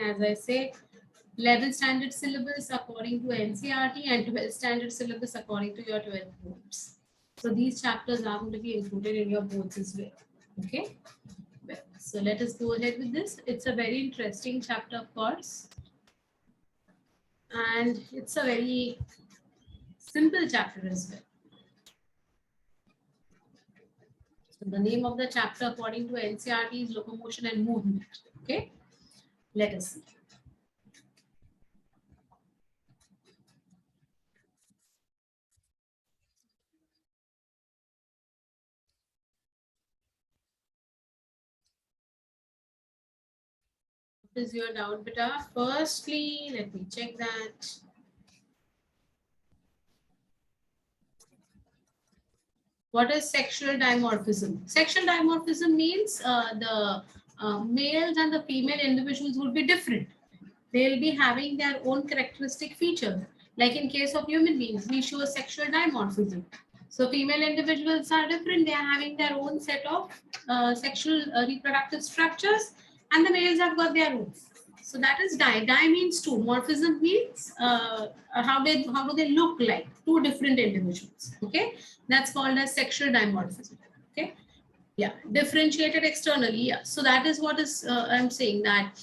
as I say, 11 standard syllabus according to NCERT and 12 standard syllabus according to your 12 boards. So these chapters are going to be included in your boards as well. Okay. Well, so let us go ahead with this. It's a very interesting chapter, of course. And it's a very simple chapter as well. So the name of the chapter according to NCERT is Locomotion and Movement. Okay. Let us see. What is your doubt, beta? Firstly, let me check that. What is sexual dimorphism? Sexual dimorphism means the males and the female individuals would be different. They'll be having their own characteristic features. Like in case of human beings, we show sexual dimorphism. So female individuals are different. They are having their own set of sexual reproductive structures, and the males have got their own. So that is di. Di means two. Morphism means how do they look like? Two different individuals. Okay, that's called as sexual dimorphism. Okay, yeah, differentiated externally. Yeah, so that is what is I'm saying that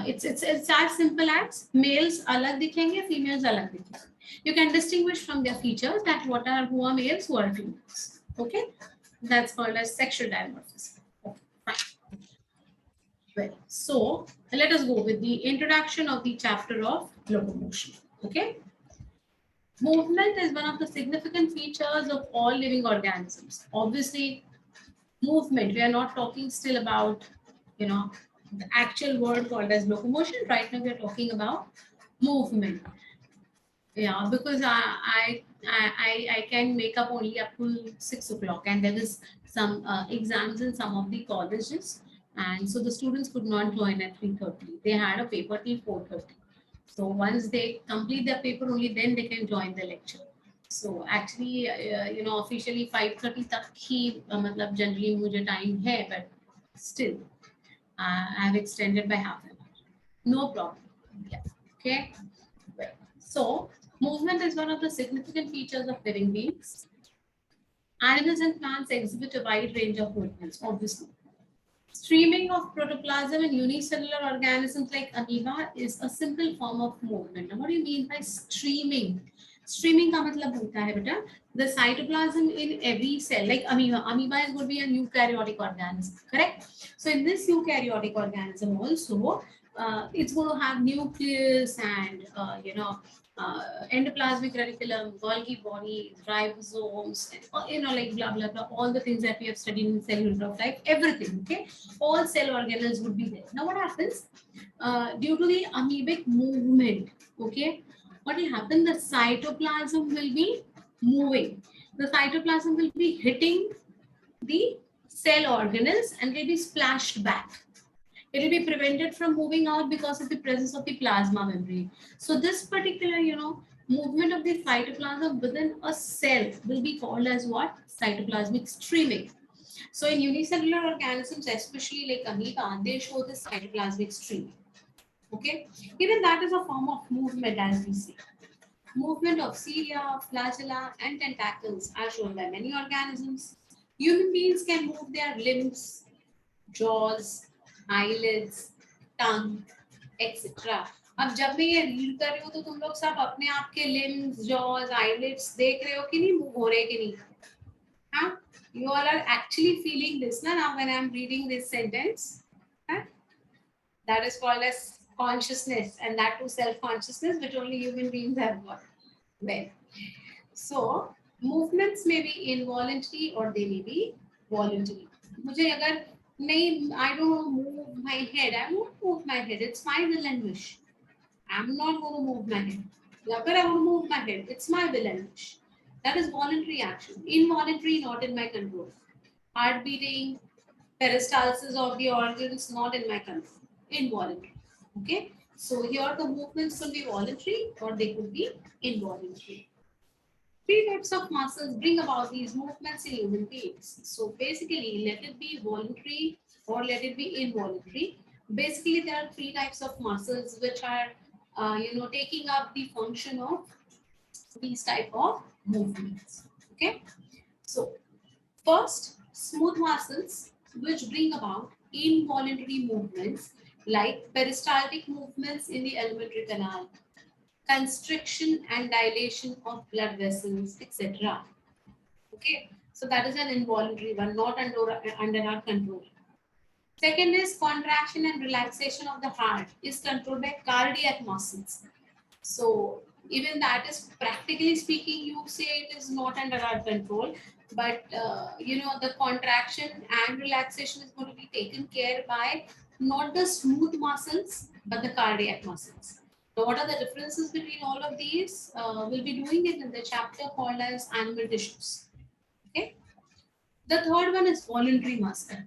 it's as simple as males alag dikhenge, females alag dikhenge. You can distinguish from their features that who are males, who are females. Okay, that's called as sexual dimorphism. Okay, fine. Well, so let us go with the introduction of the chapter of locomotion. Okay. Movement is one of the significant features of all living organisms. Obviously, movement, we are not talking still about, the actual word called as locomotion. Right now, we are talking about movement. Yeah, because I can make up only up to 6 o'clock, and there is some exams in some of the colleges. And so the students could not join at 3:30. They had a paper till 4:30. So once they complete their paper, only then they can join the lecture. So actually, officially 5:30 तक ही मतलब generally मुझे time है, but still I have extended by half an hour. No problem. Yeah. Okay. Well, so movement is one of the significant features of living beings. Animals and plants exhibit a wide range of movements, obviously. Streaming of protoplasm in unicellular organisms like amoeba is a simple form of movement. Now, what do you mean by streaming? Streaming का मतलब होता है बेटा, the cytoplasm in every cell, like amoeba. Amoeba is going to be a eukaryotic organism, correct? So in this eukaryotic organism also, it's going to have nucleus and endoplasmic reticulum, Golgi body, ribosomes, and, like blah blah blah, all the things that we have studied in cellular of life, everything. Okay, all cell organelles would be there. Now, what happens due to the amoebic movement? Okay, what will happen? The cytoplasm will be moving. The cytoplasm will be hitting the cell organelles and will be splashed back. It will be prevented from moving out because of the presence of the plasma membrane. So this particular, movement of the cytoplasm within a cell will be called as what? Cytoplasmic streaming. So in unicellular organisms, especially like amoeba, they show this cytoplasmic streaming. Okay, even that is a form of movement, as we see. Movement of cilia, flagella, and tentacles are shown by many organisms. Human beings can move their limbs, jaws, eyelids, tongue, etc. अब जब मैं ये read कर रही हूँ तो तुम लोग सब अपने आप के limbs, jaws, eyelids देख रहे हो कि नहीं, move हो रहे कि नहीं? हाँ? You all are actually feeling this now when I am reading this sentence. Huh? That is called as consciousness, and that too self-consciousness, which only human beings have got. Well, so movements may be involuntary or they may be voluntary. मुझे अगर नहीं, I don't move my head. I won't move my head. It's my will and wish. I'm not going to move my head. या फिर I want to move my head. It's my will and wish. That is voluntary action. Involuntary, not in my control. Heart beating, peristalsis of the organs, not in my control. Involuntary. Okay. So here the movements will be voluntary or they could be involuntary. 3 types of muscles bring about these movements in human beings. So basically, let it be voluntary or let it be involuntary. Basically, there are three types of muscles which are, taking up the function of these type of movements. Okay, so first, smooth muscles which bring about involuntary movements like peristaltic movements in the alimentary canal, constriction and dilation of blood vessels, etc. Okay, so that is an involuntary one, not under our control. Second is contraction and relaxation of the heart is controlled by cardiac muscles. So even that is practically speaking, you say it is not under our control, but the contraction and relaxation is going to be taken care by not the smooth muscles but the cardiac muscles. So what are the differences between all of these? We'll be doing it in the chapter called as animal tissues. Okay. The third one is voluntary muscle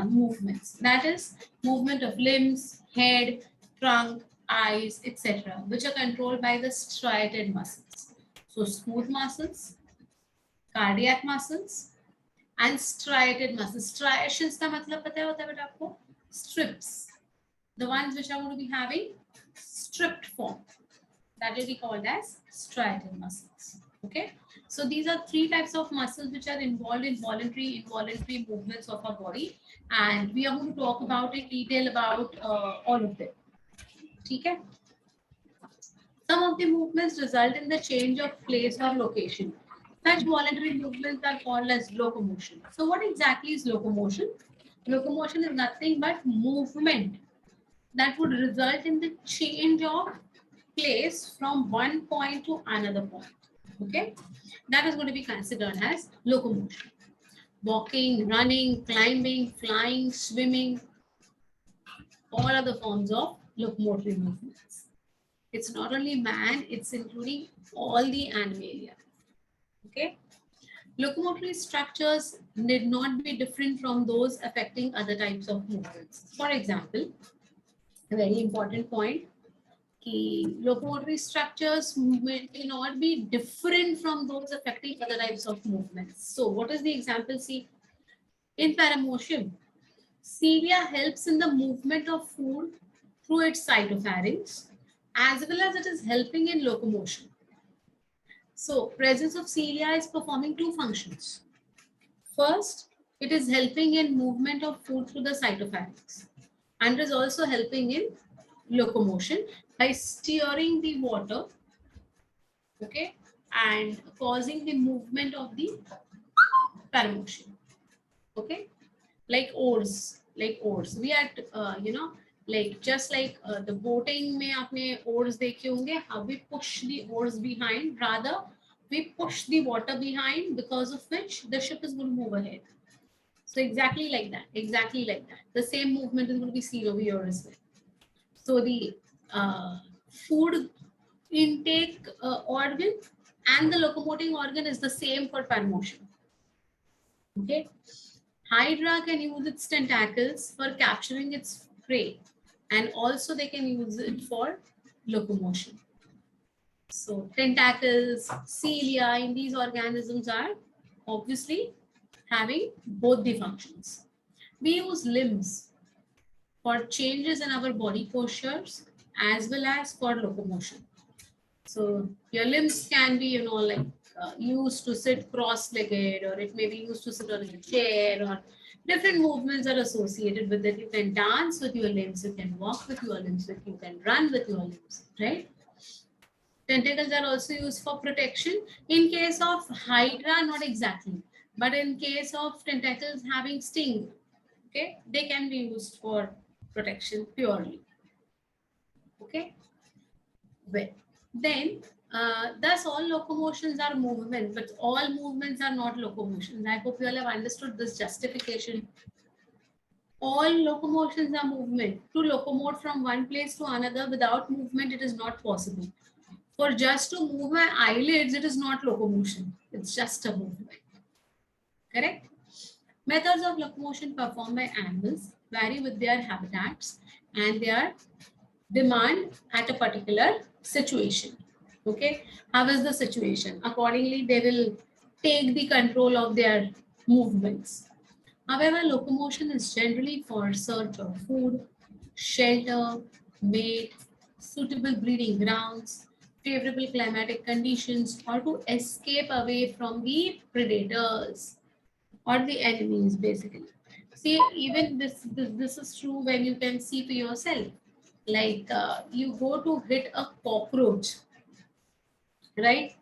movements. That is movement of limbs, head, trunk, eyes, etc., which are controlled by the striated muscles. So smooth muscles, cardiac muscles, and striated muscles. Striations का मतलब पता होता है बेटा आपको? Strips. The ones which are going to be having stripped form. That will be called as striated muscles. Okay. So these are three types of muscles which are involved in voluntary, involuntary movements of our body, and we are going to talk about in detail about all of them. Okay. Some of the movements result in the change of place or location. Such voluntary movements are called as locomotion. So what exactly is locomotion? Locomotion is nothing but movement that would result in the change of place from one point to another point. Okay, that is going to be considered as locomotion. Walking, running, climbing, flying, swimming, all are the forms of locomotory movements. It's not only man, it's including all the animalia. Okay, locomotory structures need not be different from those affecting other types of movements. For example, a very important point, locomotory structures movement cannot be different from those affecting other types of movements. So what is the example? See, in paramotion, cilia helps in the movement of food through its cytopharynx, as well as it is helping in locomotion. So presence of cilia is performing two functions. First, it is helping in movement of food through the cytopharynx, and is also helping in locomotion by steering the water, okay, and causing the movement of the paramotion, okay, like oars. We are, like just like the boating में आपने oars देखे होंगे. How we push the oars behind, rather we push the water behind, because of which the ship is going to move ahead. So exactly like that, the same movement is going to be seen over here as well. So the food intake organ and the locomoting organ is the same for paramotion. Okay. Hydra can use its tentacles for capturing its prey, and also they can use it for locomotion. So tentacles, cilia in these organisms are obviously having both the functions. We use limbs for changes in our body postures as well as for locomotion. So your limbs can be, used to sit cross-legged, or it may be used to sit on a chair, or different movements are associated with it. You can dance with your limbs, you can walk with your limbs, you can run with your limbs, right? Tentacles are also used for protection. In case of hydra, not exactly, but in case of tentacles having sting, okay, they can be used for protection purely. Okay, well, then thus all locomotions are movement, but all movements are not locomotions. I hope you all have understood this justification. All locomotions are movement. To locomote from one place to another without movement, it is not possible. For just to move my eyelids, it is not locomotion. It's just a movement. Correct? Methods of locomotion performed by animals vary with their habitats and their demand at a particular situation. Okay, how is the situation? Accordingly, they will take the control of their movements. However, locomotion is generally for search of food, shelter, mate, suitable breeding grounds, favorable climatic conditions, or to escape away from the predators or the enemies, basically. See, even this is true when you can see for yourself. Like you go to hit a cockroach, right?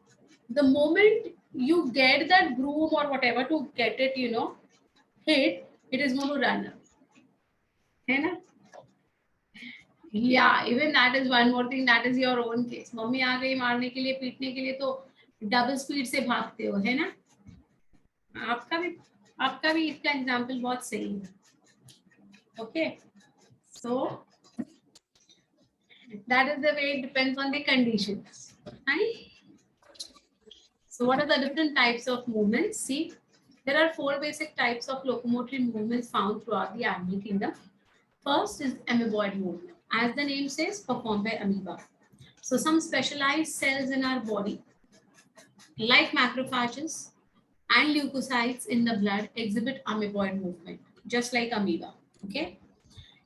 The moment you get that broom or whatever to get it, hit, it is going to run up. है ना? Yeah, even that is one more thing. That is your own case. Mummy आ गई मारने के लिए, पीटने के लिए, तो डबल स्पीड से भागते हो, है ना? आपका भी इसका एग्जाम्पल बहुत सही है. Okay, so that is the way it depends on the conditions. Right? So what are the different types of movements? See, there are 4 basic types of locomotive movements found throughout the animal kingdom. First is amoeboid movement. As the name says, performed by amoeba. So some specialized cells in our body, like macrophages and leukocytes in the blood, exhibit amoeboid movement, just like amoeba. Okay.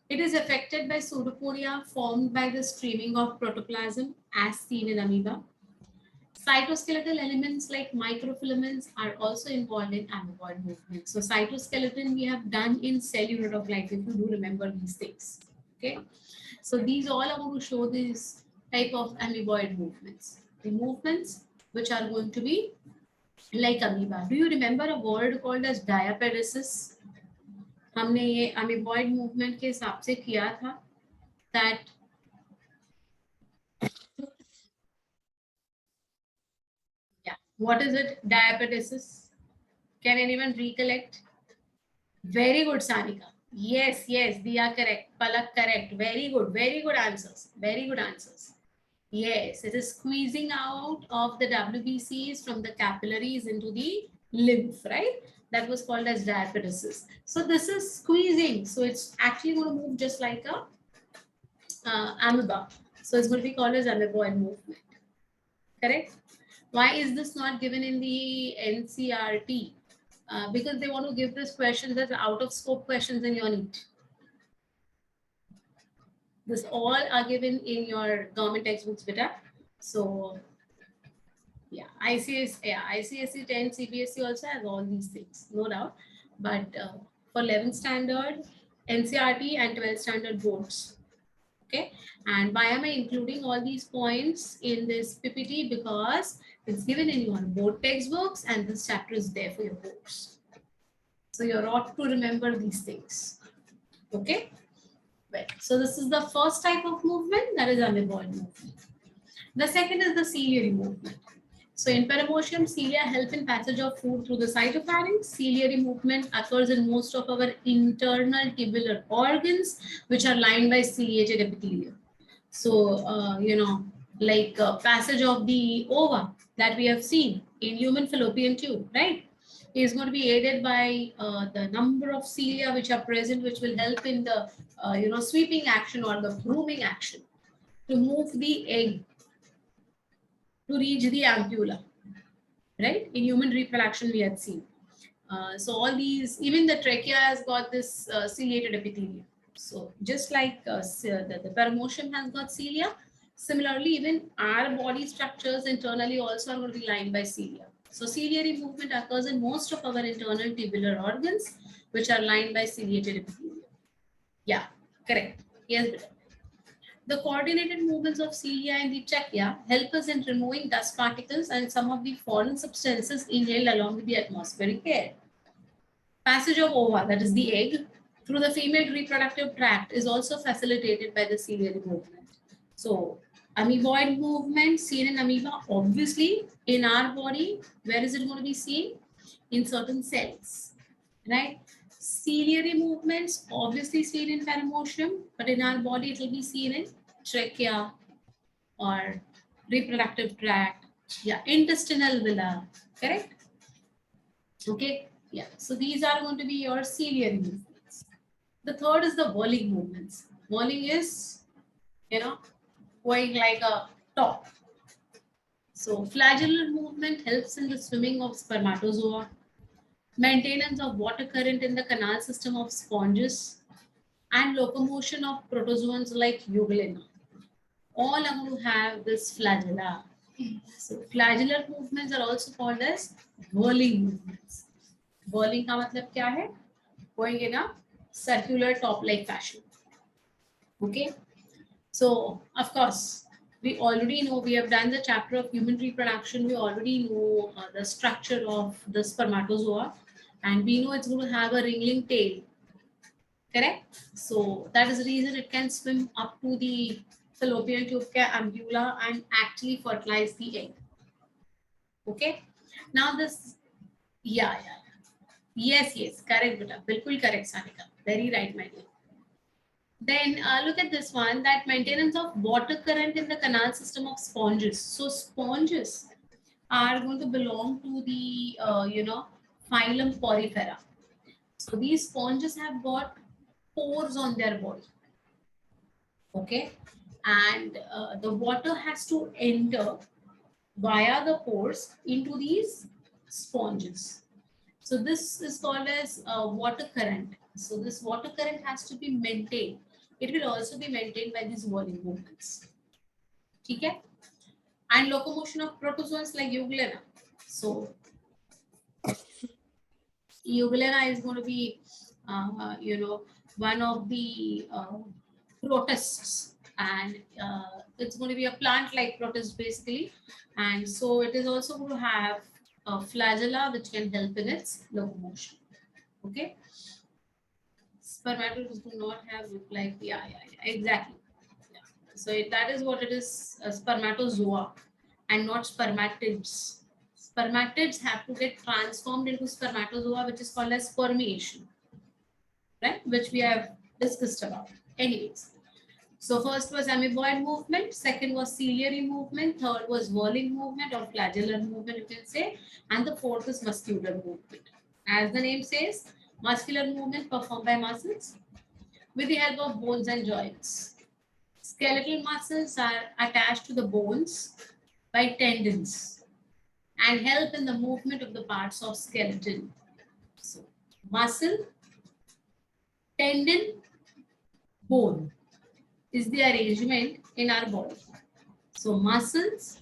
It is affected by pseudopodia formed by the streaming of protoplasm as seen in amoeba. Cytoskeletal elements like microfilaments are also involved in amoeboid movement. So cytoskeleton we have done in cell unit of life, if you do remember these things. Okay. So these all are going to show this type of amoeboid movements. The movements which are going to be like amoeba. Do you remember a word called as diapedesis? हमने ये amoeboid movement के हिसाब से किया था that what is it? Diapedesis. Can anyone recollect? Very good, Sanika. Yes, Diya correct. Palak correct. Very good answers. Very good answers. Yes, it is squeezing out of the WBCs from the capillaries into the lymph, right? That was called as diapedesis. So this is squeezing. So it's actually going to move just like a amoeba. So it's going to be called as amoeboid movement. Correct? Why is this not given in the NCRT? Because they want to give this questions as out of scope questions in your NEET. This all are given in your government textbooks, beta. So yeah, ICSE 10, CBSE also has all these things, no doubt. But for 11th standard, NCRT and 12th standard boards. Okay, and why am I including all these points in this PPT? Because it's given in your board textbooks and this chapter is there for your boards. So you're ought to remember these things. Okay, well, so this is the first type of movement, that is amoeboid movement. The second is the ciliary movement. So in perimortem, cilia help in passage of food through the cytopharynx. Ciliary movement occurs in most of our internal tubular organs, which are lined by ciliated epithelium. So, like passage of the ova that we have seen in human fallopian tube, right? Is going to be aided by the number of cilia which are present, which will help in the, sweeping action or the grooming action to move the egg to reach the ampulla, right? In human reproduction, we had seen. So all these, even the trachea has got this ciliated epithelium. So just like the perimortem has got cilia, similarly, even our body structures internally also are going to be lined by cilia. So ciliary movement occurs in most of our internal tubular organs, which are lined by ciliated epithelium. Yeah, correct. Yes, the coordinated movements of cilia and the trachea help us in removing dust particles and some of the foreign substances inhaled along with the atmospheric air. Passage of ova, that is the egg, through the female reproductive tract is also facilitated by the ciliary movement. So, amoeboid movement seen in amoeba, obviously in our body, where is it going to be seen? In certain cells, right? Ciliary movements obviously seen in perimortem, but in our body it will be seen in trachea or reproductive tract, intestinal villi, correct? Okay, yeah. So these are going to be your ciliary movements. The third is the whirling movements. Whirling is, going like a top. So flagellar movement helps in the swimming of spermatozoa, maintenance of water current in the canal system of sponges, and locomotion of protozoans like Euglena. All are going to have this flagella. So flagellar movements are also called as whirling movements. Whirling का मतलब क्या है? Going in a circular top-like fashion. Okay. So of course, we already know, we have done the chapter of human reproduction. We already know the structure of the spermatozoa, and we know it's going to have a ringing tail. Correct? So that is the reason it can swim up to the fallopian tube के ampulla and actually fertilize the egg. Okay. Now this, yeah. Yes, correct, beta. Bilkul correct, Sanika. Very right, my dear. Then look at this one, that maintenance of water current in the canal system of sponges. So sponges are going to belong to the, phylum Porifera. So these sponges have got pores on their body. Okay. And the water has to enter via the pores into these sponges. So this is called as water current. So this water current has to be maintained. It will also be maintained by these whirling movements. Okay? And locomotion of protozoans like Euglena. So Euglena is going to be, one of the protists, and it's going to be a plant-like protist basically. And so it is also going to have a flagella which can help in its locomotion. Okay. Spermatozoas do not have like, exactly. Yeah. So that is what it is, spermatozoa and not spermatids. Spermatids have to get transformed into spermatozoa, which is called as spermiation, right? Which we have discussed about. Anyways, so first was amoeboid movement, second was ciliary movement, third was whirling movement or flagellar movement, you can say, and the fourth is muscular movement. As the name says, muscular movement performed by muscles with the help of bones and joints. Skeletal muscles are attached to the bones by tendons and help in the movement of the parts of skeleton. So, muscle, tendon, bone is the arrangement in our body. So, muscles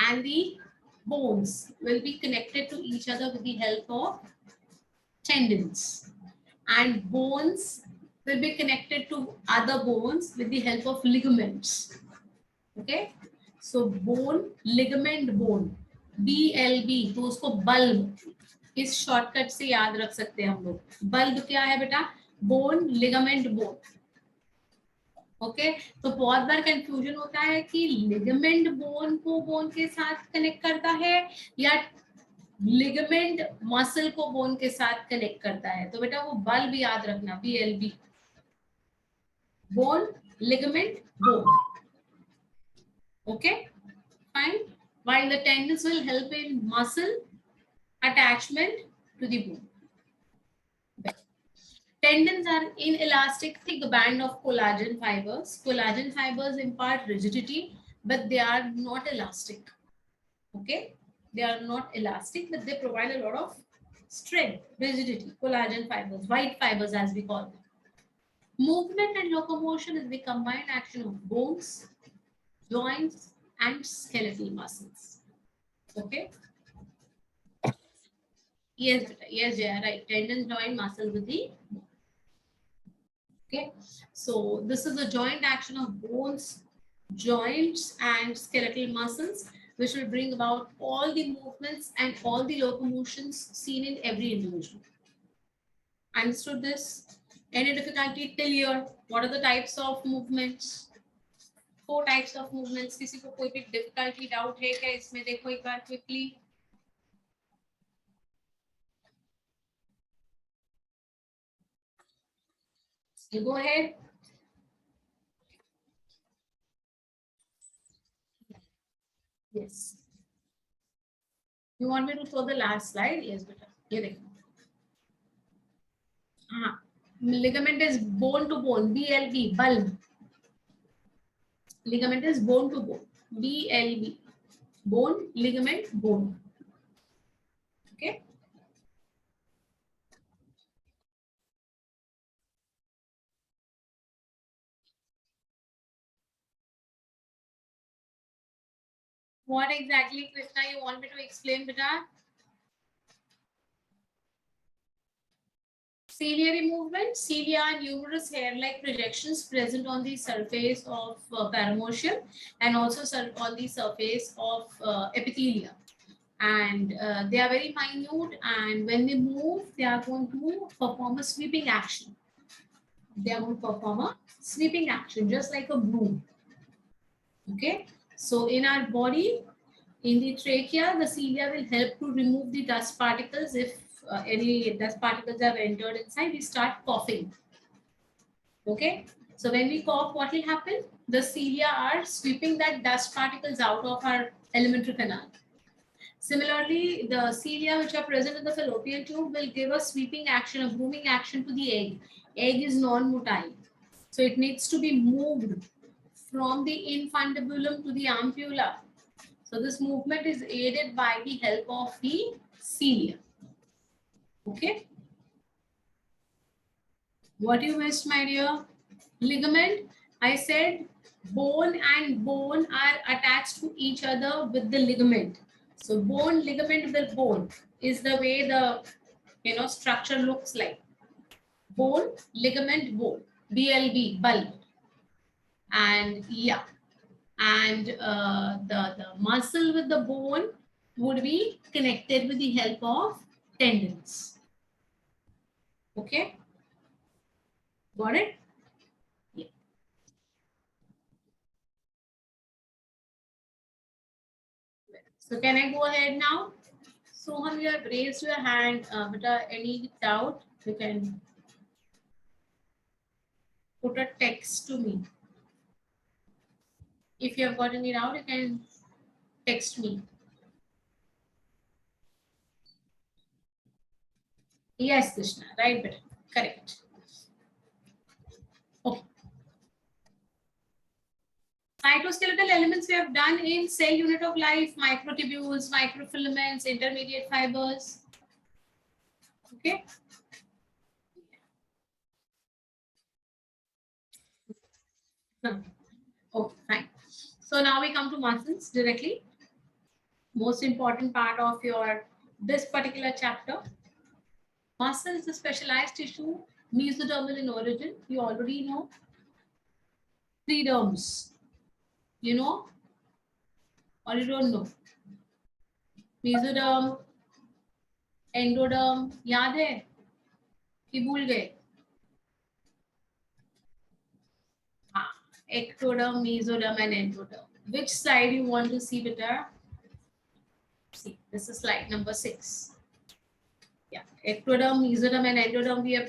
and the bones will be connected to each other with the help of tendons, and bones will be connected to other bones with the help of ligaments. Okay, so bone, ligament, bone, BLB, तो उसको bulb इस shortcut से याद रख सकते हैं हम लोग. बल्ब क्या है बेटा? Bone, ligament, bone. ओके, तो बहुत बार कंफ्यूजन होता है कि लिगामेंट बोन को बोन के साथ कनेक्ट करता है या लिगामेंट मसल को बोन के साथ कनेक्ट करता है. तो बेटा वो बल्ब याद रखना, BLB, bone, ligament, bone. Okay, fine. While the tendons will help in muscle attachment to the bone. Tendons are inelastic thick band of collagen fibers. Collagen fibers impart rigidity, but they are not elastic. Okay, they are not elastic, but they provide a lot of strength, rigidity. Collagen fibers, white fibers as we call them. Movement and locomotion is the combined action of bones, joints, and skeletal muscles. Okay. Yes, yeah, right. Tendons join muscle with the. Okay. So this is a joint action of bones, joints, and skeletal muscles, which will bring about all the movements and all the locomotions seen in every individual. Understood this? Any difficulty till here? What are the types of movements? 4 types of movements. किसी को कोई भी difficulty doubt है क्या इसमें? देखो एक बार quickly. You go ahead. Yes. You want me to show the last slide? Yes, beta. ये देखो. हाँ. Ligament is bone to bone. BLB, bulb. Ligament is bone to bone. BLB. Bone, ligament, bone. Okay. What exactly, Krishna, you want me to explain, beta? Ciliary movement. Cilia are numerous hair-like projections present on the surface of paramotion and also on the surface of epithelia. And they are very minute, and when they move, they are going to perform a sweeping action. They are going to perform a sweeping action, just like a broom. Okay. So in our body, in the trachea, the cilia will help to remove the dust particles. If any dust particles have entered inside, we start coughing. Okay. So when we cough, what will happen? The cilia are sweeping that dust particles out of our alimentary canal. Similarly, the cilia which are present in the fallopian tube will give a sweeping action, a grooming action to the egg. Egg is non-motile. So it needs to be moved from the infundibulum to the ampulla. So this movement is aided by the help of the cilia. Okay. What you missed, my dear? Ligament. I said bone and bone are attached to each other with the ligament. So bone, ligament with bone is the way the structure looks like. Bone, ligament, bone. BLB, bulb. And yeah. And the muscle with the bone would be connected with the help of tendons. Okay. Got it? Yeah. So can I go ahead now? Soham, you have raised your hand. But any doubt, you can put a text to me. If you have got any doubt, you can text me. Yes, Krishna, right, but correct. Okay. Cytoskeletal elements we have done in cell unit of life, microtubules, microfilaments, intermediate fibers. Okay. Okay, fine. So now we come to muscles directly. Most important part of your this particular chapter. Muscle is a specialized tissue, mesodermal in origin. You already know. Three derms. You know or you don't know? Mesoderm, endoderm, याद है कि भूल गए? हाँ, ectoderm, mesoderm, and endoderm. Which side you want to see, beta? See, this is slide number 6. Yeah, ectoderm, mesoderm, and endoderm we have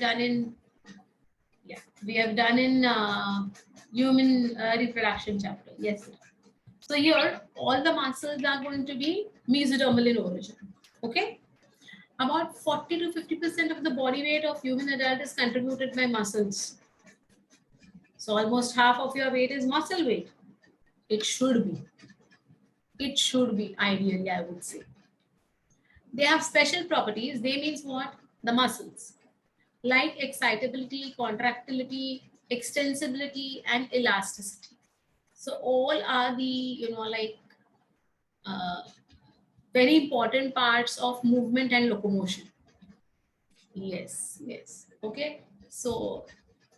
done in human reproduction chapter. Yes. So here, all the muscles are going to be mesodermal in origin. Okay. About 40 to 50% of the body weight of human adult is contributed by muscles. So almost half of your weight is muscle weight. It should be. It should be, ideally, I would say. They have special properties. They means what? The muscles. Like excitability, contractility, extensibility, and elasticity. So all are the, very important parts of movement and locomotion. Yes, yes. Okay. So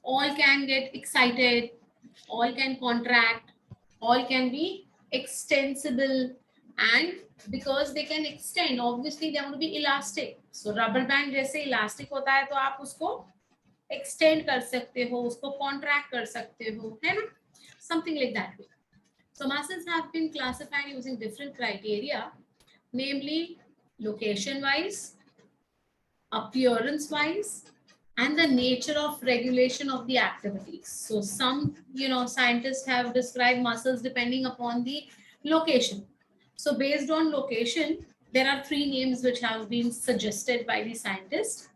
all can get excited, all can contract, all can be extensible, and because they can extend, obviously they want to be elastic. So rubber band जैसे elastic होता है तो आप उसको extend कर सकते हो, उसको contract कर सकते हो, है ना? Something like that way. So muscles have been classified using different criteria, namely location-wise, appearance-wise, and the nature of regulation of the activities. So some, scientists have described muscles depending upon the location. So based on location, there are 3 names which have been suggested by the scientists.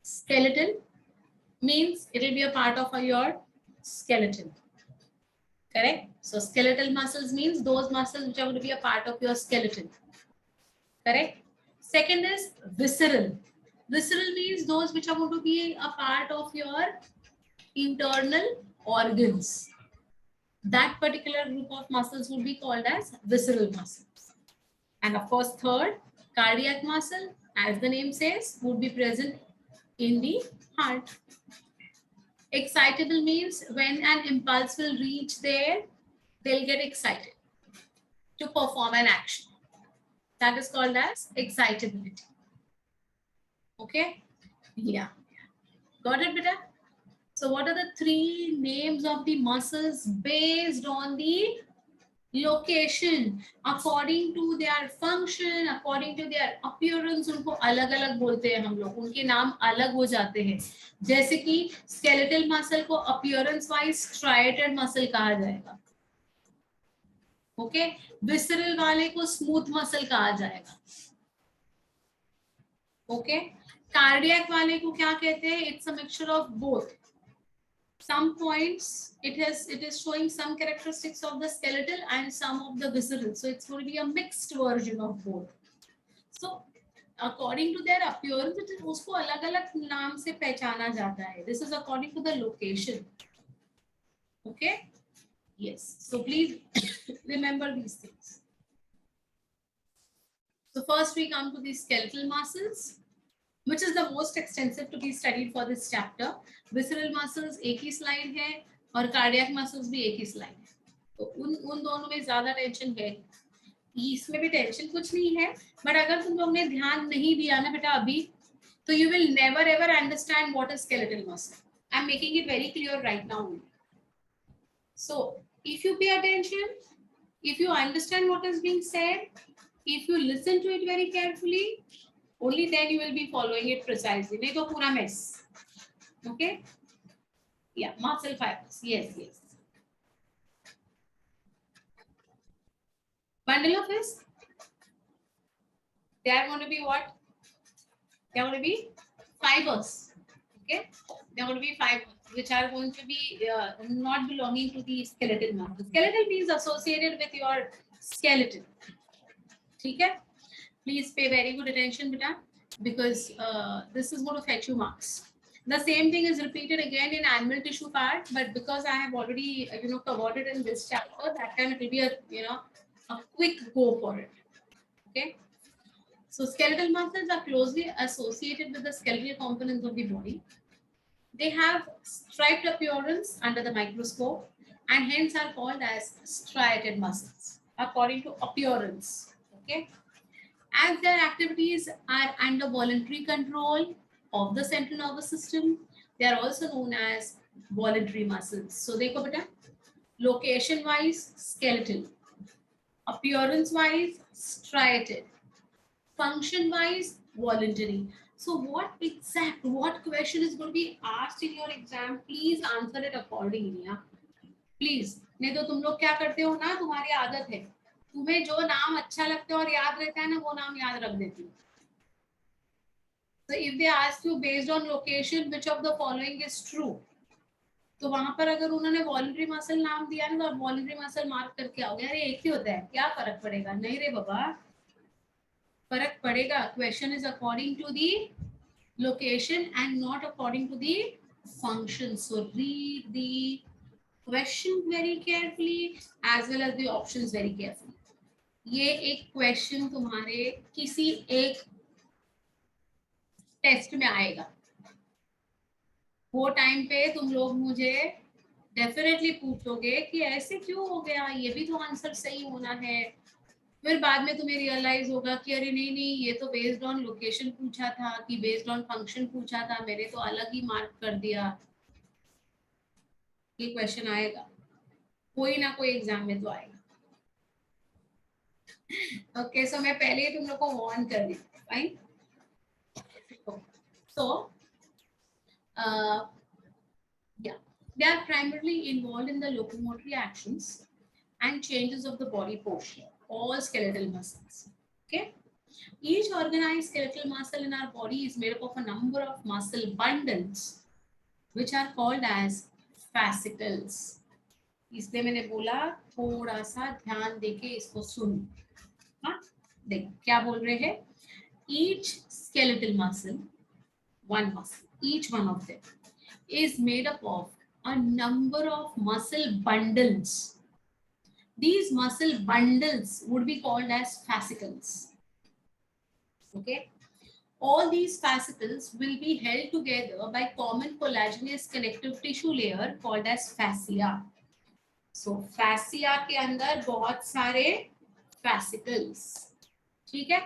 Skeleton means it will be a part of your skeleton. Correct? So skeletal muscles means those muscles which are going to be a part of your skeleton. Correct? Second is visceral. Visceral means those which are going to be a part of your internal organs. That particular group of muscles would be called as visceral muscles. And of course, third, cardiac muscle, as the name says, would be present in the heart. Excitable means when an impulse will reach there, they'll get excited to perform an action. That is called as excitability. Okay? Yeah. Got it, beta? So what are the three names of the muscles based on the location? According to their function, according to their appearance, उनको अलग अलग बोलते हैं हम लोग, उनके नाम अलग हो जाते हैं. जैसे कि skeletal muscle को appearance wise striated muscle कहा जाएगा. ओके, visceral वाले को smooth muscle कहा जाएगा. ओके, cardiac वाले को क्या कहते हैं? It's a mixture of both. Some points it is showing some characteristics of the skeletal and some of the visceral, so it's going to be a mixed version of both. So according to their appearance, it is उसको अलग अलग नाम से पहचाना जाता है. This is according to the location. Okay, yes, so please remember these things. So first we come to the skeletal muscles, which is the most extensive to be studied for this chapter. Visceral muscles एक ही slide है और cardiac muscles भी एक ही slide है. तो उन दोनों में ज़्यादा टेंशन है. इसमें भी टेंशन कुछ नहीं है, but अगर तुम लोग ने ध्यान नहीं दिया ना बेटा अभी, तो you will never ever understand what is skeletal muscle. I'm making it very clear right now. So if you pay attention, if you understand what is being said, if you listen to it very carefully, only then you will be following it precisely. नहीं तो पूरा mess. Okay? Yeah, muscle fibers. Yes, yes. Bundle of his. They are going to be what? They are going to be fibers. Okay? They are going to be fibers, which are going to be not belonging to the skeletal muscle. Skeletal means associated with your skeleton. Okay? Please pay very good attention, beta, because this is going to fetch you marks. The same thing is repeated again in animal tissue part, but because I have already covered it in this chapter, that time it will be a quick go for it. Okay. So skeletal muscles are closely associated with the skeletal components of the body. They have striped appearance under the microscope and hence are called as striated muscles according to appearance. Okay. As their activities are under voluntary control of the central nervous system, they are also known as voluntary muscles. So, देखो बेटा, location wise skeletal, appearance wise striated, function wise voluntary. So, what question is going to be asked in your exam? Please answer it accordingly. Yeah? Please. नहीं तो तुम लोग क्या करते हो ना, तुम्हारी आदत है, तुम्हें जो नाम अच्छा लगता है और याद रहता है ना, वो नाम याद रख देती हो. So if they ask you based on location which of the following is true, तो वहां पर अगर उन्होंने voluntary muscle नाम दिया ना, तो आप voluntary muscle मार्क करके आओगे. अरे एक ही होता है, क्या फर्क पड़ेगा? नहीं रे बाबा, फर्क पड़ेगा. Question is according to the location and not according to the function. So read the question very carefully as well as the options very carefully. ये एक क्वेश्चन तुम्हारे किसी एक टेस्ट में आएगा. वो टाइम पे तुम लोग मुझे डेफिनेटली पूछोगे कि ऐसे क्यों हो गया, ये भी तो आंसर सही होना है. फिर बाद में तुम्हें रियलाइज होगा कि अरे नहीं नहीं, ये तो बेस्ड ऑन लोकेशन पूछा था कि बेस्ड ऑन फंक्शन पूछा था, मैंने तो अलग ही मार्क कर दिया. ये क्वेश्चन आएगा, कोई ना कोई एग्जाम में तो आएगा. ओके, सो मैं पहले ही तुम लोग को वार्न कर दी. Fine. So, yeah, they are primarily involved in the locomotory actions and changes of the body posture, all skeletal muscles. Okay, each organized skeletal muscle in our body is made up of a number of muscle bundles, which are called as fascicles. इसलिए मैंने बोला थोड़ा सा ध्यान देके इसको सुन. हाँ, देख क्या बोल रहे हैं. Each skeletal muscle, one muscle, each one of them is made up of a number of muscle bundles. These muscle bundles would be called as fascicles. Okay. All these fascicles will be held together by common collagenous connective tissue layer called as fascia. So fascia के अंदर बहुत सारे fascicles. ठीक है?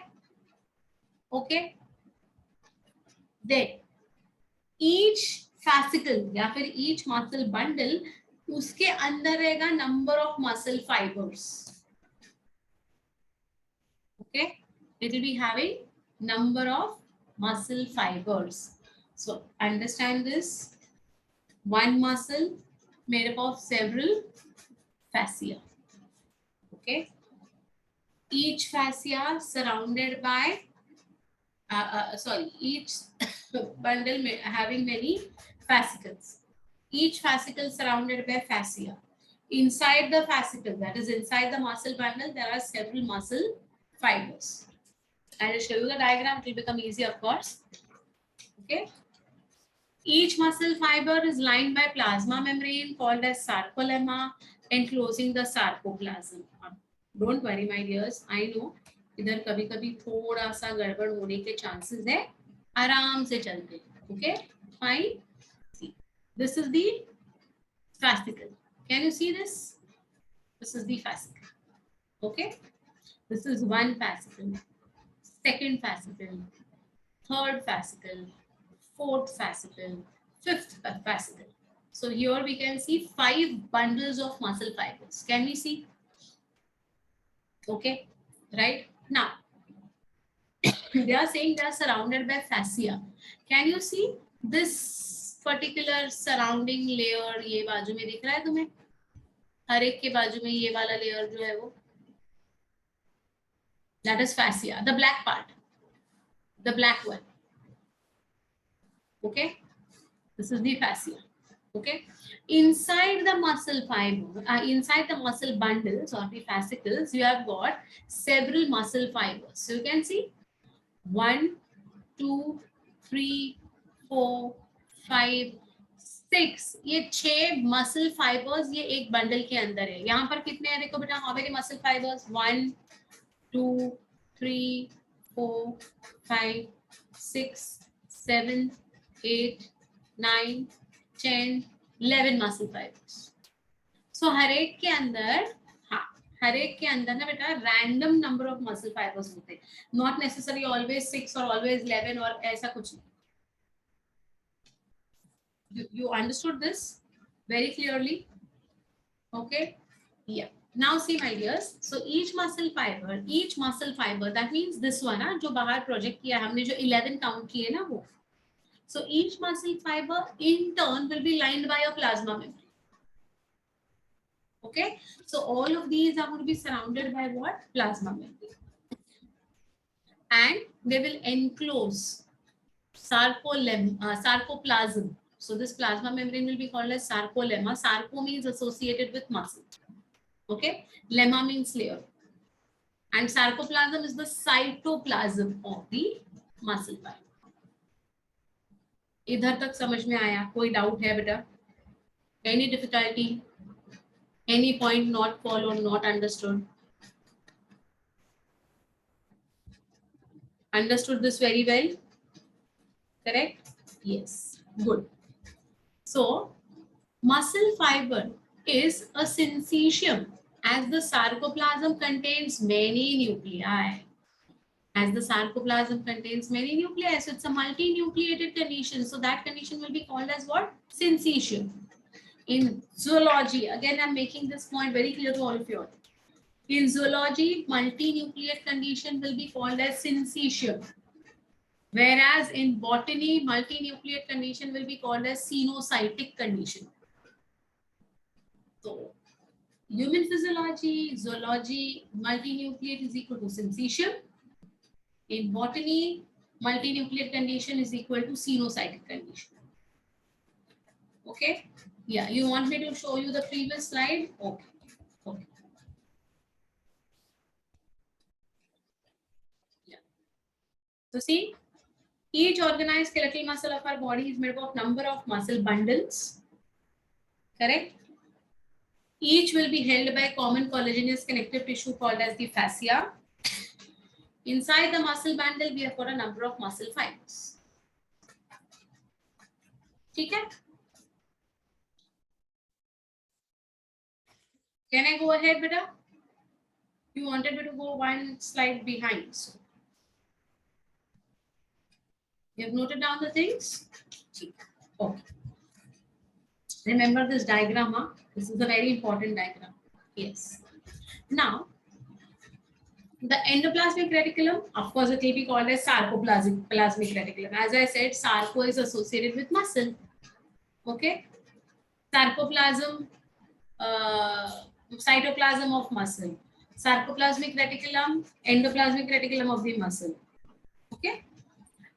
Okay. Then each fascicle या फिर each muscle bundle उसके अंदर रहेगा number of muscle fibers. Okay. It will be having number of muscle fibers. So understand this. One muscle made up of several fascia. Okay. Each fascia surrounded by, each bundle having many fascicles. Each fascicle surrounded by fascia. Inside the fascicle, that is inside the muscle bundle, there are several muscle fibers. I will show you the diagram. It will become easy, of course. Okay. Each muscle fiber is lined by plasma membrane called as sarcolemma, enclosing the sarcoplasm. Don't worry, my dears. I know इधर कभी कभी थोड़ा सा गड़बड़ होने के chances है. आराम से चलते. Okay, fine. See, this is the fascicle. Can you see this? This is the fascicle. Okay, this is one fascicle, second fascicle, third fascicle, fourth fascicle, fifth fascicle. So here we can see 5 bundles of muscle fibers. Can we see? Okay, right? Now, they are saying they are surrounded by fascia. Can you see this particular surrounding layer? ये बाजू में दिख रहा है तुम्हें? हर एक के बाजू में ये वाला layer जो है वो, that is fascia, the black part, the black one. Okay, this is the fascia. Okay, inside the muscle fiber, inside the muscle bundles or the fascicles, you have got several muscle fibers. So you can see 1, 2, 3, 4, 5, 6. ये 6 muscle fibers ये एक bundle के अंदर है. यहाँ पर कितने हैं देखो बेटा? How many muscle fibers? 1, 2, 3, 4, 5, 6, 7, 8, 9, 10, 11 muscle fibers. So हर एक के अंदर, हाँ, हर एक के अंदर ना बेटा random number of muscle fibers होते हैं. Not necessarily always 6 or always 11 और ऐसा कुछ नहीं. You understood this very clearly? Okay. Yeah. Now see my dears. So each muscle fiber, that means this one, ना जो बाहर project किया हमने जो 11 count किए ना वो. So each muscle fiber in turn will be lined by a plasma membrane. Okay, so all of these are going to be surrounded by what? Plasma membrane. And they will enclose sarcoplasm. So this plasma membrane will be called as sarcolemma. Sarco means associated with muscle. Okay, lemma means layer. And sarcoplasm is the cytoplasm of the muscle fiber. इधर तक समझ में आया? कोई doubt है बेटा? Any difficulty? Any point not followed, not understood? Understood this very well? Correct? Yes. Good. So, muscle fiber is a syncytium as the sarcoplasm contains many nuclei. As the sarcoplasm contains many nuclei, so it's a multinucleated condition. So that condition will be called as what? Syncytium. In zoology, again, I'm making this point very clear to all of you. In zoology, multinucleate condition will be called as syncytium. Whereas in botany, multinucleate condition will be called as cenocytic condition. So, human physiology, zoology, multinucleate is equal to syncytium. In botany, multinucleate condition is equal to cenocytic condition. Okay? Yeah, you want me to show you the previous slide? Okay. Okay. Yeah. So see, each organized skeletal muscle of our body is made up of number of muscle bundles. Correct? Each will be held by common collagenous connective tissue called as the fascia. Inside the muscle bundle, we have got a number of muscle fibers. ठीक है? Can I go ahead, beta? You wanted me to go one slide behind. So you have noted down the things? Okay. Remember this diagram, huh? This is a very important diagram. Yes. Now, the endoplasmic reticulum, of course, it will be called as sarcoplasmic reticulum. As I said, sarco is associated with muscle. Okay. Sarcoplasm, cytoplasm of muscle. Sarcoplasmic reticulum, endoplasmic reticulum of the muscle. Okay.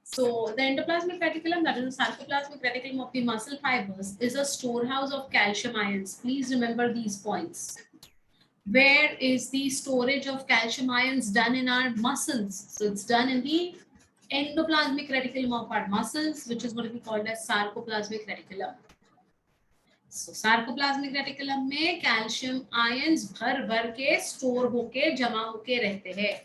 So the endoplasmic reticulum, that is the sarcoplasmic reticulum of the muscle fibers, is a storehouse of calcium ions. Please remember these points. Where is the storage of calcium ions done in our muscles? So it's done in the endoplasmic reticulum of our muscles, which is going to be called as sarcoplasmic reticulum. So sarcoplasmic reticulum में calcium ions भर के store होके जमा होके रहते हैं.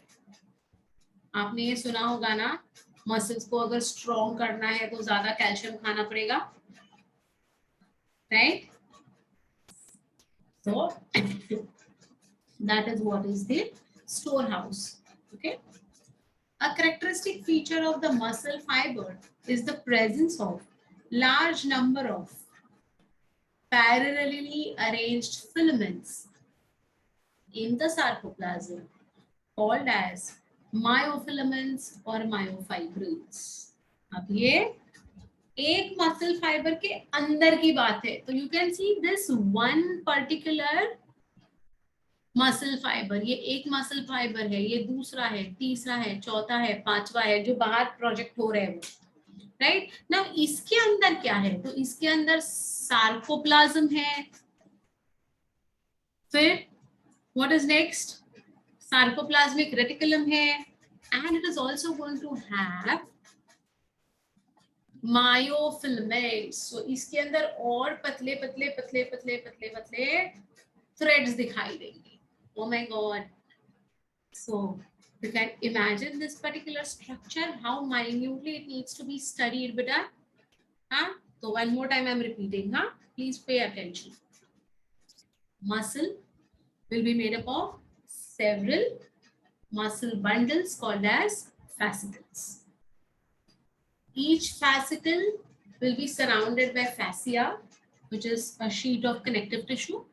आपने ये सुना होगा ना, मसल्स को अगर स्ट्रॉन्ग करना है तो ज्यादा कैल्शियम खाना पड़ेगा, right? So that is what is the storehouse. Okay. A characteristic feature of the muscle fiber is the presence of large number of parallelly arranged filaments in the sarcoplasm called as myofilaments or myofibrils. अब ये एक muscle fibre के अंदर की बात है, तो you can see this one particular muscle fibre, ये एक मसल फाइबर है, ये दूसरा है, तीसरा है, चौथा है, पांचवा है, जो बाहर प्रोजेक्ट हो रहे हैं वो, राइट ना. इसके अंदर क्या है? तो इसके अंदर सार्कोप्लाज्म है. फिर what is next? Sarcoplasmic reticulum है, and it is also going to have myofilaments. So इसके अंदर और पतले पतले पतले पतले पतले पतले थ्रेड्स दिखाई देंगे. Oh my god. So you can imagine this particular structure, how minutely it needs to be studied, beta. Huh? So one more time I'm repeating, huh? Please pay attention. Muscle will be made up of several muscle bundles called as fascicles. Each fascicle will be surrounded by fascia, which is a sheet of connective tissue.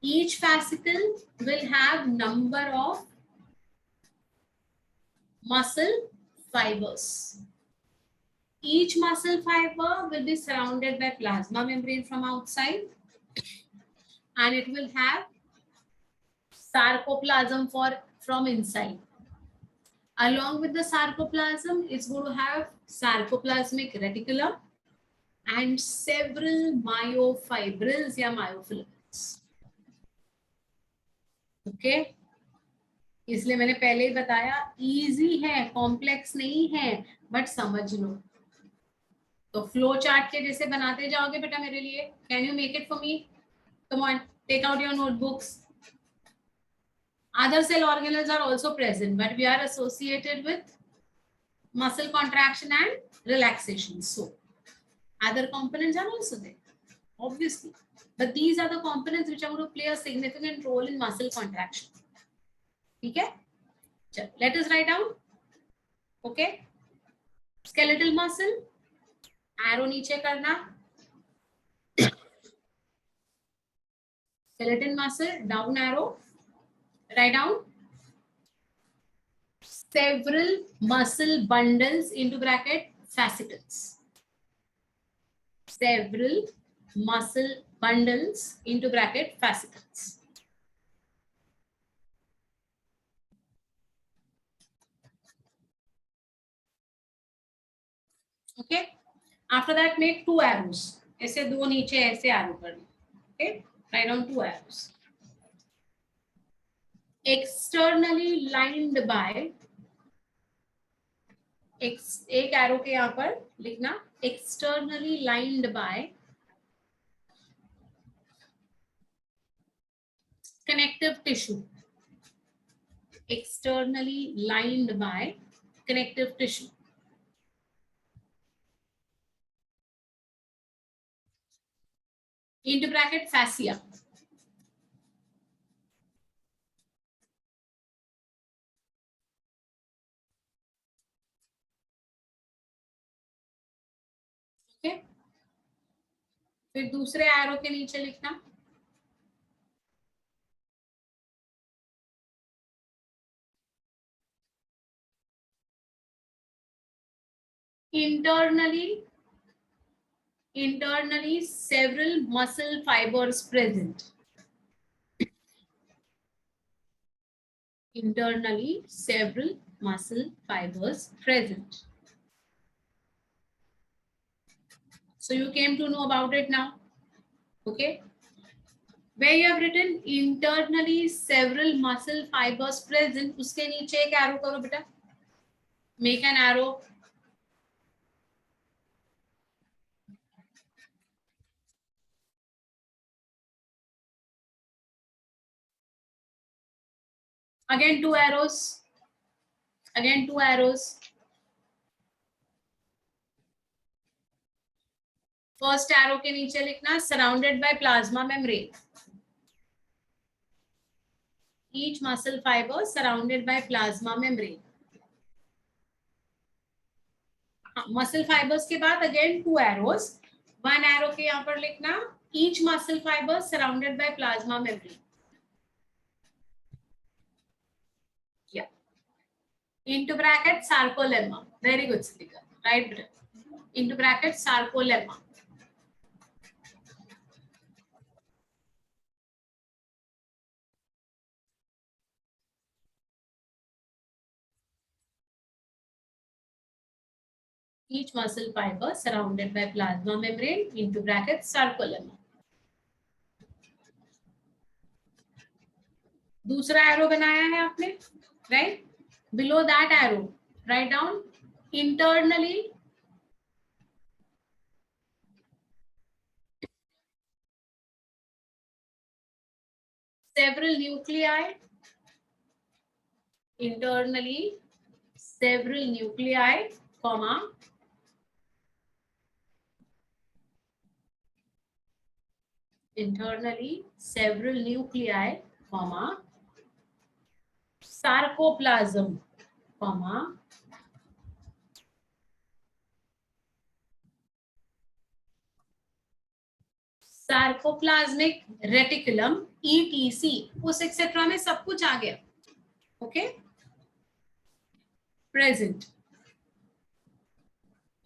Each fascicle will have number of muscle fibers. Each muscle fiber will be surrounded by plasma membrane from outside, and it will have sarcoplasm from inside. Along with the sarcoplasm, it's going to have sarcoplasmic reticulum and several myofibrils या myofilaments. Okay इसलिए मैंने पहले ही बताया, easy है, complex नहीं है, but समझ लो. तो फ्लो चार्ट के जैसे बनाते जाओगे बेटा मेरे लिए. Can you make it for me? Come on, take out your notebooks. Other cell organelles are also present, but we are associated with muscle contraction and relaxation. So other components are also there, obviously. But these are the components which are going to play a significant role in muscle contraction. Okay? Let us write down. Okay? Skeletal muscle. Arrow नीचे करना. Skeleton muscle. Down arrow. Write down. Several muscle bundles into bracket fascicles. Several muscle bundles into bracket fascicles. Okay. After that, make two arrows. ऐसे दो नीचे ऐसे arrow करना. Okay. Write down two arrows. Externally lined by, एक arrow के यहाँ पर लिखना, externally lined by connective tissue, externally lined by connective tissue. Into bracket fascia. Okay, फिर दूसरे एरो के नीचे लिखना internally several muscle fibers present. Internally several muscle fibers present. So you came to know about it now. Okay, where you have written internally several muscle fibers present, उसके नीचे एक arrow करो बेटा. Make an arrow. Again two arrows. Again two arrows. First arrow के नीचे लिखना surrounded by plasma membrane. Each muscle fiber surrounded by plasma membrane. Muscle fibers के बाद again two arrows. One arrow के यहाँ पर लिखना each muscle fiber surrounded by plasma membrane. Yeah. Into bracket sarcolemma. Very good, Siddhika. Right. Into bracket sarcolemma. Each muscle fiber surrounded by plasma membrane. Into bracket sarcolemma. दूसरा arrow बनाया है आपने, right? Below that arrow write down internally several nuclei, internally several nuclei, comma, internally several nuclei, comma, sarcoplasm, comma, Sarcoplasmic Reticulum, etc. उस etcetera में सब कुछ आ गया. Okay, present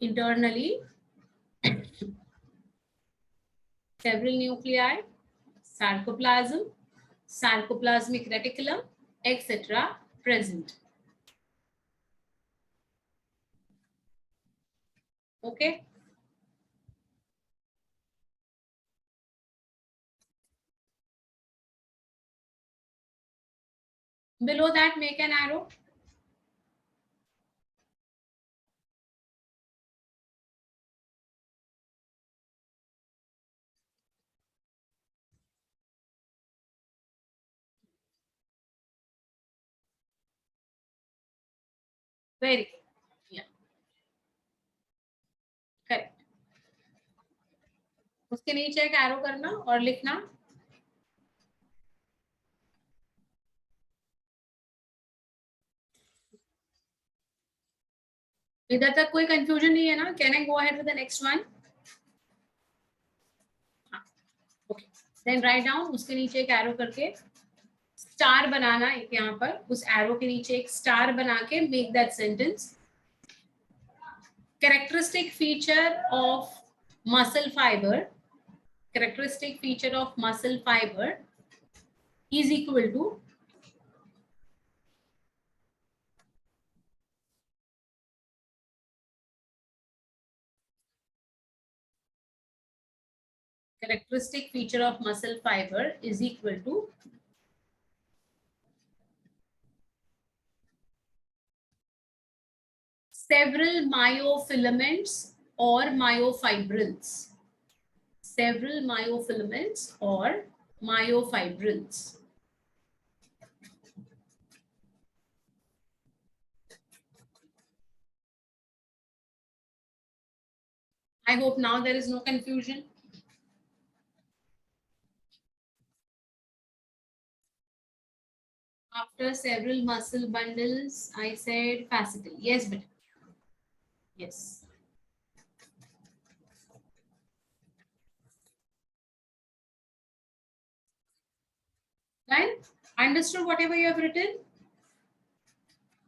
internally several nuclei, sarcoplasm, sarcoplasmic reticulum, etc. present. Okay. Below that, make an arrow. Very good. Yeah. Correct. उसके नीचे एक arrow करना और लिखना इधर तक कोई कंफ्यूजन नहीं है ना? Can I go ahead with the next one? Okay, then write down उसके नीचे एक एरो करके स्टार बनाना. एक यहाँ पर उस एरो के नीचे एक स्टार बना के make that sentence. Characteristic feature of muscle fibre, characteristic feature of muscle fiber is equal to characteristic feature of muscle fiber is equal to several myofilaments or myofibrils. Several myofilaments or myofibrils. I hope now there is no confusion. After several muscle bundles, I said fascicle. Yes, but yes. Right? Understood whatever you have written?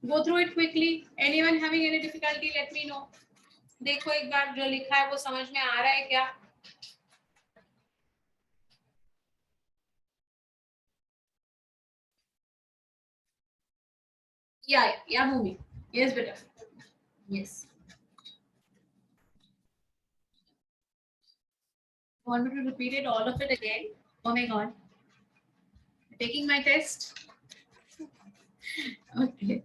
Go through it quickly. Anyone having any difficulty, let me know. देखो एक बार जो लिखा है वो समझ में आ रहा है क्या? Yeah, movie. Yes, better. Yes. Want me to repeat it, all of it again? Oh my God. Taking my test? Okay.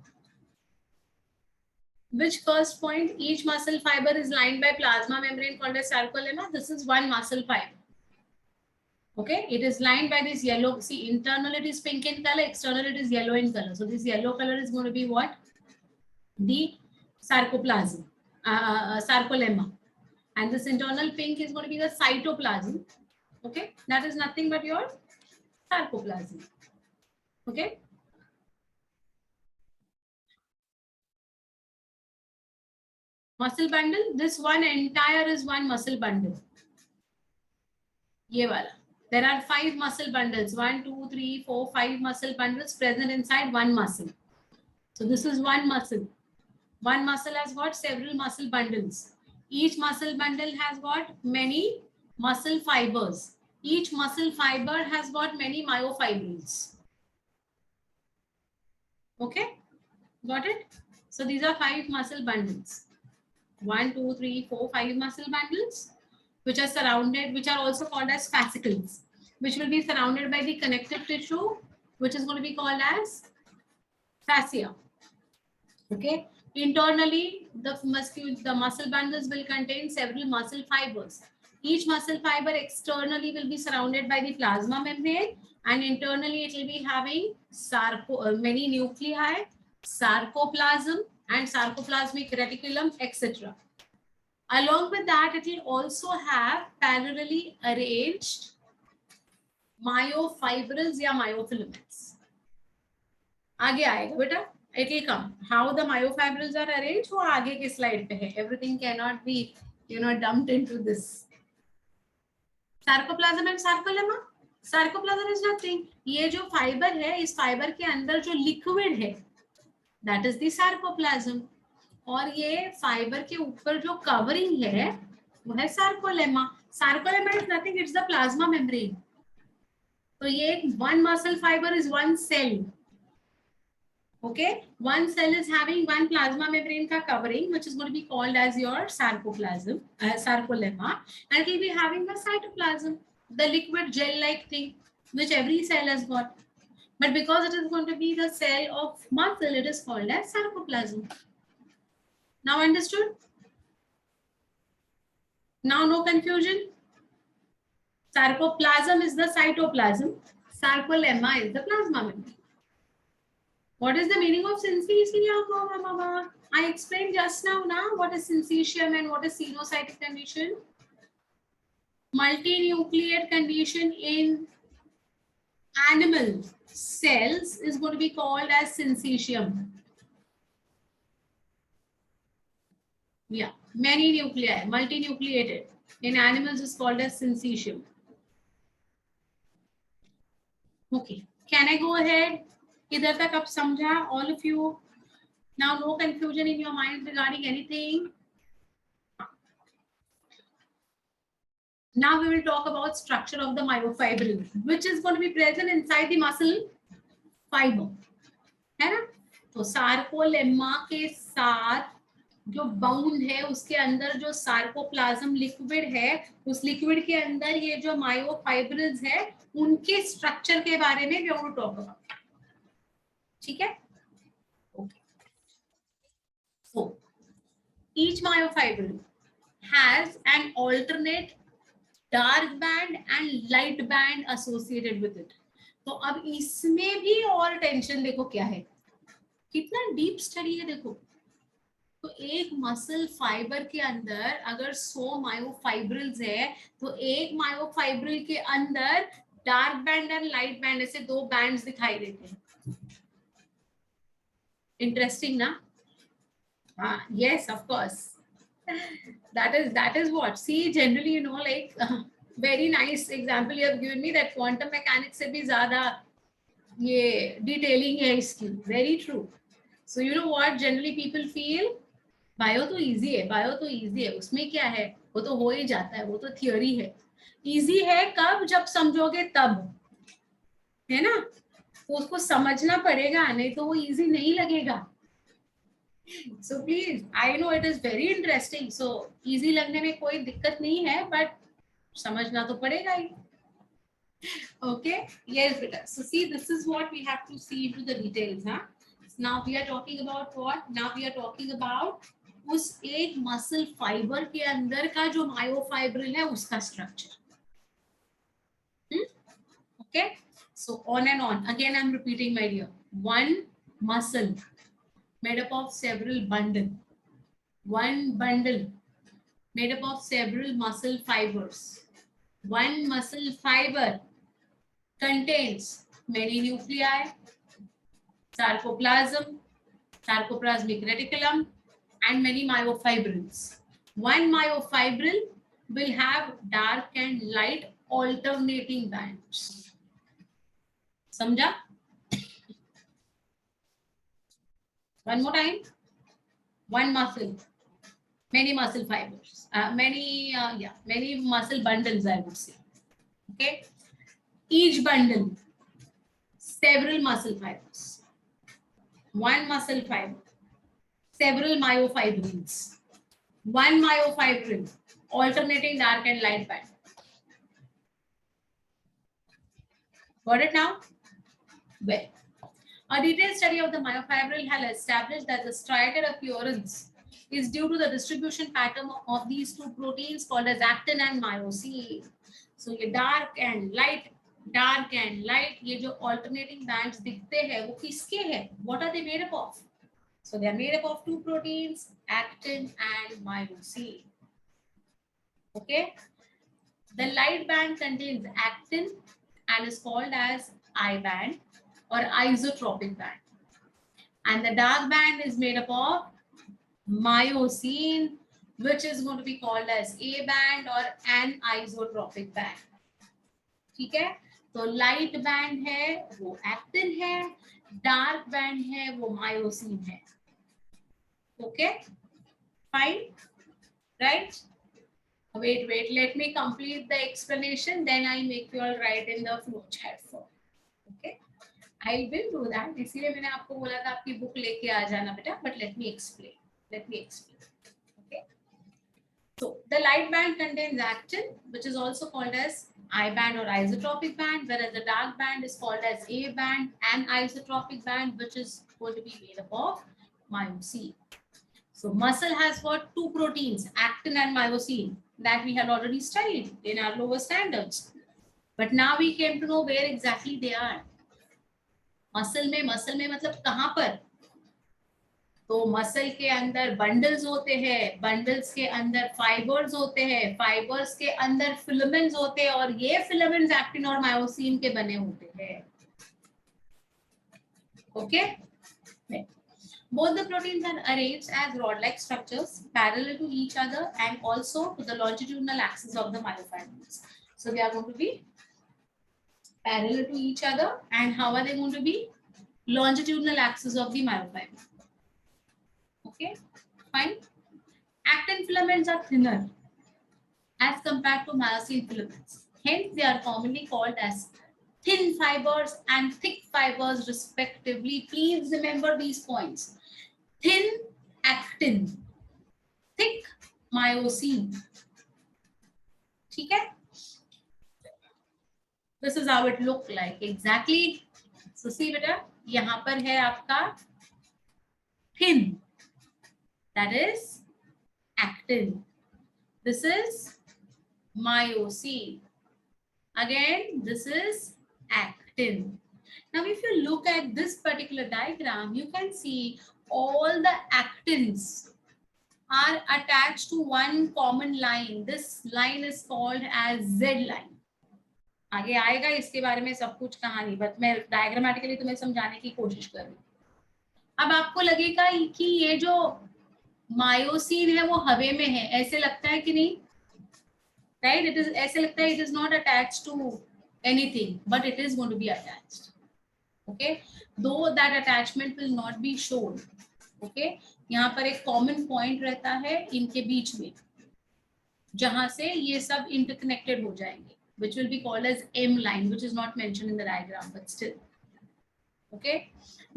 Which first point? Each muscle fiber is lined by plasma membrane called as sarcolemma. This is one muscle fiber. Okay, it is lined by this yellow. See, internal it is pink in color, external it is yellow in color. So this yellow color is going to be what? The sarcoplasm, sarcolemma. And this internal pink is going to be the cytoplasm. Okay, that is nothing but your sarcoplasm. Okay. Muscle bundle, this one entire is one muscle bundle. Ye wala. There are 5 muscle bundles, 1, 2, 3, 4, 5 muscle bundles present inside one muscle. So this is one muscle. One muscle has got several muscle bundles. Each muscle bundle has got many muscle fibers. Each muscle fiber has got many myofibrils. Okay, got it? So these are 5 muscle bundles. 1, 2, 3, 4, 5 muscle bundles, which are surrounded, which are also called as fascicles, which will be surrounded by the connective tissue, which is going to be called as fascia. Okay. Internally, the muscle bundles will contain several muscle fibers. Each muscle fiber externally will be surrounded by the plasma membrane, and internally it will be having many nuclei, sarcoplasm and sarcoplasmic reticulum, etc. Along with that, it will also have parallelly arranged myofibrils या myofilaments. आगे आएगा बेटा. It will come. How the myofibrils are arranged, वो आगे की slide पे है. Everything cannot be, dumped into this. Sarcoplasm and sarcolemma. Sarcoplasm is nothing. ये जो fiber है, इस fiber के अंदर जो liquid है, that is the sarcoplasm. और ये fiber के ऊपर जो covering है, वो है sarcolemma. Sarcolemma is nothing. It's the plasma membrane. तो ये one muscle fiber is one cell. Okay, one cell is having one plasma membrane ka covering, which is going to be called as your sarcoplasm, sarcolemma, and it will be having the cytoplasm, the liquid gel-like thing, which every cell has got. But because it is going to be the cell of muscle, it is called as sarcoplasm. Now understood? Now no confusion. Sarcoplasm is the cytoplasm. Sarcolemma is the plasma membrane. What is the meaning of syncytium? I explained just now what is syncytium and what is xenocytic condition. Multinucleate condition in animal cells is going to be called as syncytium. Yeah, many nuclei, multinucleated. In animals is called as syncytium. Okay, can I go ahead? इधर तक अब समझा all of you. Now no confusion in your mind regarding anything. Now we will talk about structure of the myofibril, which is going to be present inside the muscle fiber. है ना? तो sarcolemma के साथ जो bound है उसके अंदर जो सार्कोप्लाज्म लिक्विड है, उस लिक्विड के अंदर ये जो मायोफाइब्रिल्स है उनके स्ट्रक्चर के बारे में we want to talk about. ठीक है? Okay. So each myofibril has an alternate dark band and light band associated with it. तो अब इसमें भी और टेंशन देखो क्या है, कितना डीप स्टडी है देखो. तो एक मसल फाइबर के अंदर अगर 100 मायोफाइब्रिल्स है तो एक मायोफाइब्रिल के अंदर डार्क बैंड और लाइट बैंड ऐसे दो बैंड्स दिखाई देते हैं. इंटरेस्टिंग ना? हाँ, yes, of course. That is what. See, generally, like very nice example you have given me that quantum mechanics से भी ज़्यादा ये detailing है इसकी. Very true. So you know what generally people feel? Bio तो easy है, bio तो easy है, उसमें क्या है, वो तो हो ही जाता है, वो तो थियोरी है. इजी है कब? जब समझोगे तब, है ना? तो उसको समझना पड़ेगा, नहीं तो वो इजी नहीं लगेगा. So please, I know it is very interesting. So easy लगने में कोई दिक्कत नहीं है, but समझना तो पड़ेगा ही. Okay, yes, beta. So see, this is what we have to see into the details, huh? Now we are talking about what? Now we are talking about उस एक मसल फाइबर के अंदर का जो मायोफाइब्रिल है उसका structure. Okay, so on and on. Again, I'm repeating, my dear. One muscle made up of several bundle. One bundle made up of several muscle fibers. One muscle fiber contains many nuclei, sarcoplasm, sarcoplasmic reticulum, and many myofibrils. One myofibril will have dark and light alternating bands. Samjha? One more time. One muscle, many muscle fibers, many muscle bundles, I would say. Okay. Each bundle, several muscle fibers. One muscle fiber, several myofibrils. One myofibril, alternating dark and light band. Got it now? Well, a detailed study of the myofibril has established that the striated appearance is due to the distribution pattern of these two proteins called as actin and myosin. So ये dark and light, ये जो alternating bands दिखते हैं वो किसके हैं? What are they made up of? So they are made up of two proteins, actin and myosin. Okay. The light band contains actin and is called as I band or isotropic band. And the dark band is made up of myosin, which is going to be called as A band or anisotropic band. ठीक है? तो light band है वो actin है, dark band है वो myosin है. Okay, fine, right? Wait, let me complete the explanation, then I make you all write in the flow chart form. Okay, I will do that. इसीलिए मैंने आपको बोला था आपकी बुक लेके आ जाना बेटा, but let me explain. Okay, so the light band contains actin, which is also called as I band or isotropic band, whereas the dark band is called as A band and isotropic band, which is going to be made up of myosin. So muscle has got two proteins, actin and myosin, that we had already studied in our lower standards. But now we came to know where exactly they are. Muscle में मतलब कहाँ पर? तो muscle के अंदर bundles होते हैं, bundles के अंदर फाइबर्स होते हैं, फाइबर्स के अंदर फिलामेंट्स होते हैं, और ये फिलामेंट्स एक्टिन और मायोसिन के बने होते हैं. Okay. Both the proteins are arranged as rod-like structures parallel to each other and also to the longitudinal axis of the myofibrils. So they are going to be parallel to each other, and how are they going to be? Longitudinal axis of the myofibril. Okay, fine. Actin filaments are thinner as compared to myosin filaments. Hence, they are commonly called as thin fibers and thick fibers respectively. Please remember these points. Thin actin, thick myosin. ठीक है? This is how it look like exactly. So see बेटा, यहाँ पर है आपका thin, that is actin. This is myosin. Again, this is actin. Now, if you look at this particular diagram, you can see all the actins are attached to one common line. This line is called as Z line. आगे आएगा इसके बारे में सब कुछ कहानी, but मैं diagrammatically तुम्हें समझाने की कोशिश कर रही हूँ. अब आपको लगेगा कि ये जो मायोसिन है वो हवे में है, ऐसे लगता है कि नहीं? राइट, इट इज ऐसे लगता है, it is not attached to anything, but it is going to be attached. Okay, though that attachment will not be shown. Okay, यहाँ पर एक कॉमन पॉइंट रहता है इनके बीच में, जहां से ये सब इंटरकनेक्टेड हो जाएंगे, which will be called as M line, which is not mentioned in the diagram, but still. Okay,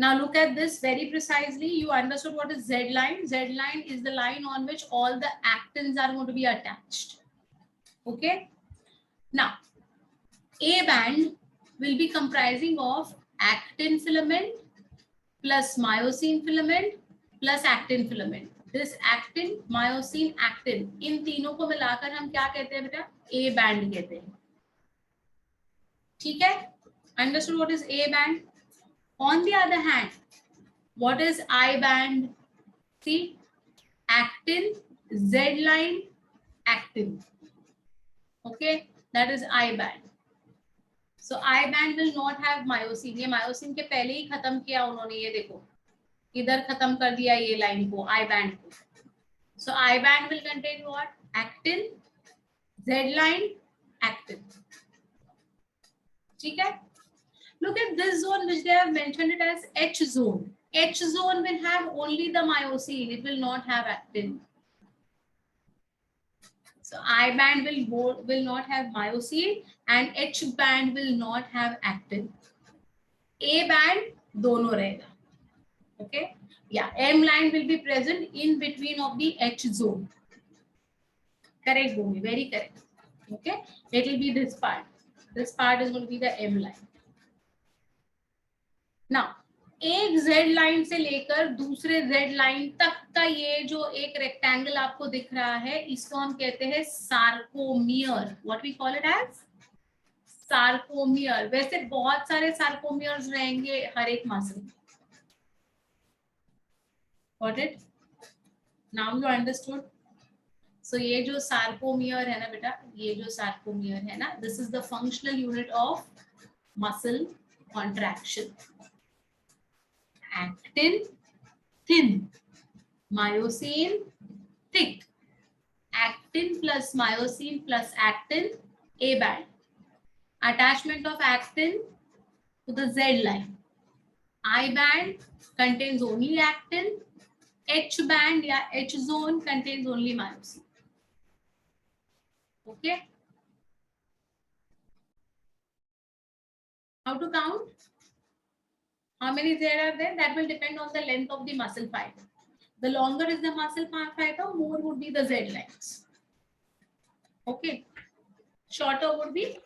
now look at this very precisely. You understood what is Z line. Z line is the line on which all the actins are going to be attached. Okay, now A band will be comprising of actin filament plus myosin filament plus actin filament. This actin, myosin, actin, इन तीनों को मिलाकर हम क्या कहते हैं बेटा? A band कहते हैं. ठीक है, understood what is A band. On the other hand, what is I band? See, actin, Z line, actin. Okay, that is I band. So I band will not have myosin. ये myosin के पहले ही खत्म किया उन्होंने, ये देखो इधर खत्म कर दिया ये लाइन को, I band को. So I band will contain what? Actin, Z line, actin. ठीक है, look at this zone which they have mentioned it as H zone. H zone will have only the myosin, it will not have actin. So I band will not have myosin and H band will not have actin. A band दोनों रहेगा. Okay, yeah, M line will be present in between of the H zone. Correct, Bhumi, very correct. Okay, it will be this part. This part is going to be the M line. Now, एक Z line से लेकर दूसरे Z line तक का ये जो एक rectangle आपको दिख रहा है, इसको हम कहते हैं sarcomere. What we call it as? Sarcomere. वैसे बहुत सारे सार्कोमियर्स रहेंगे हर एक मसल में. Got it? Now you understood? So ये जो सार्कोमियर है ना बेटा, ये जो सार्कोमियर है ना, this is the functional unit of muscle contraction. Actin thin, myosin thick. Actin plus myosin plus actin, A band. Attachment of actin to the Z line. I band contains only actin. H band या H zone contains only myosin. Okay. How to count? How many Z are there? That will depend on the length of the muscle fiber. The longer is the muscle fiber, more would be the Z lines. Okay. Shorter would be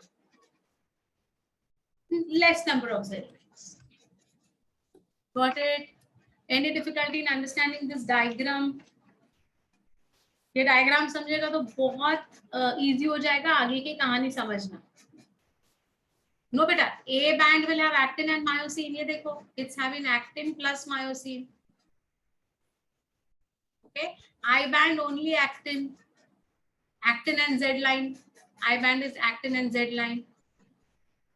less number of Z lines. Got it? Any difficulty in understanding this diagram? ये diagram समझेगा तो बहुत easy हो जाएगा आगे की कहानी समझना. नो बेटा, A band will have actin and myosin. ये देखो, it's having actin plus myosin. Okay, I band only actin, actin and Z line. I band is actin and Z line.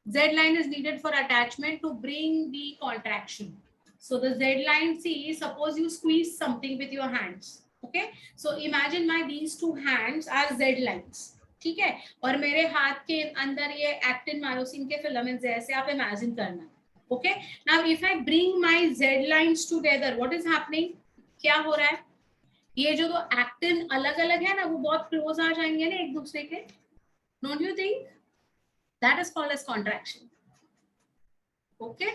Z line is needed for attachment to bring the contraction. So the Z line, see, suppose you squeeze something with your hands. Okay, so imagine my these two hands are Z lines. ठीक है, और मेरे हाथ के अंदर ये actin myosin के filaments है, ऐसे आप इमेजिन करना. Okay, now if I bring my Z lines together, what is happening? क्या हो रहा है? ये जो एक्टिन अलग अलग है ना, वो बहुत क्लोज आ जाएंगे ना एक दूसरे के. Don't you think? That is called as contraction. Okay,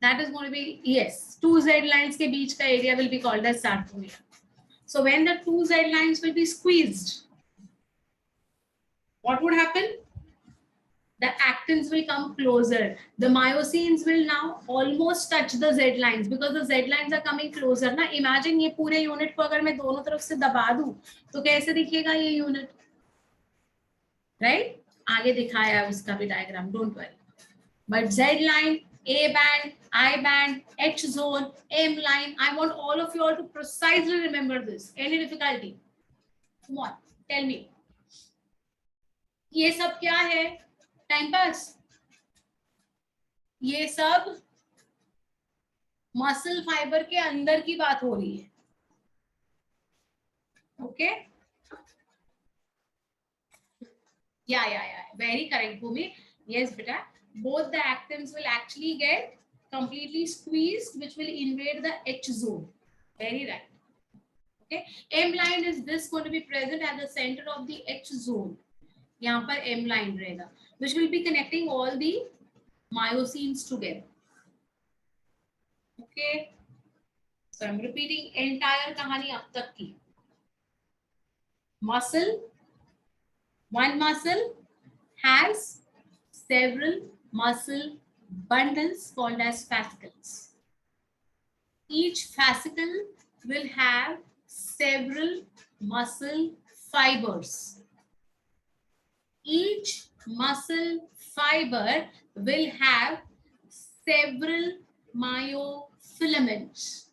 that is going to be, yes, two Z lines के बीच का area will be called as sarcomere. So when the two Z lines will be squeezed, what would happen? The actins will come closer. The myosins will now almost touch the Z lines because the Z lines are coming closer. ना imagine ये पूरे unit को अगर मैं दोनों तरफ से दबा दूं तो कैसे दिखेगा ये यूनिट, राइट? आगे दिखाया है उसका भी diagram, don't worry. But Z line A band, I band, H zone, M line. I want all of you all to precisely remember this. Any difficulty? Come on, tell me. ये सब क्या है? Time pass. ये सब muscle fibre के अंदर की बात हो रही है. Okay? Yeah. Very correct, Bhumi. Yes, beta. Both the actins will actually get completely squeezed, which will invade the H zone. Very right. Okay. M line is this going to be present at the center of the H zone. यहाँ पर M line रहेगा, which will be connecting all the myosins together. Okay. So I'm repeating entire कहानी अब तक की. One muscle has several muscle bundles called as fascicles. Each fascicle will have several muscle fibers. Each muscle fiber will have several myofilaments.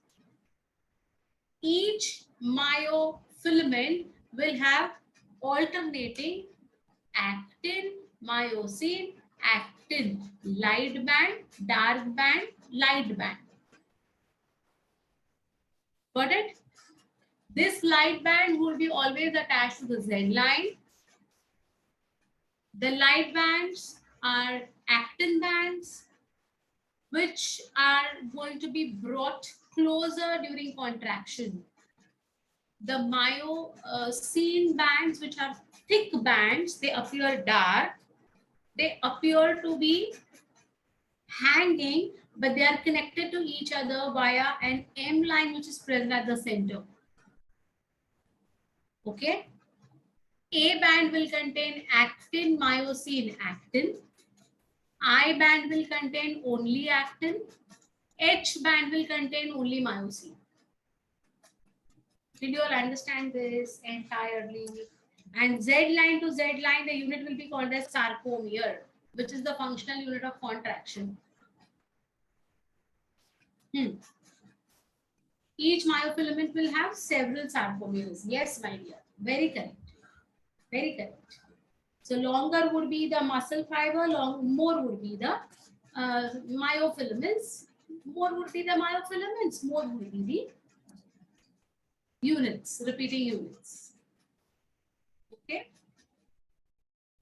Each myofilament will have alternating actin, myosin, actin, light band, dark band, light band. Got it? This light band will be always attached to the Z line. The light bands are actin bands, which are going to be brought closer during contraction. The myosin bands, which are thick bands, they appear dark. They appear to be hanging, but they are connected to each other via an M line, which is present at the center. Okay? A band will contain actin, myosin, actin. I band will contain only actin. H band will contain only myosin. Did you all understand this entirely? And Z line to Z line, the unit will be called as sarcomere, which is the functional unit of contraction. Each myofilament will have several sarcomeres. Yes, my dear. Very correct. Very correct. So longer would be the muscle fiber, more would be the myofilaments. More would be the myofilaments. More would be the units, repeating units. Okay.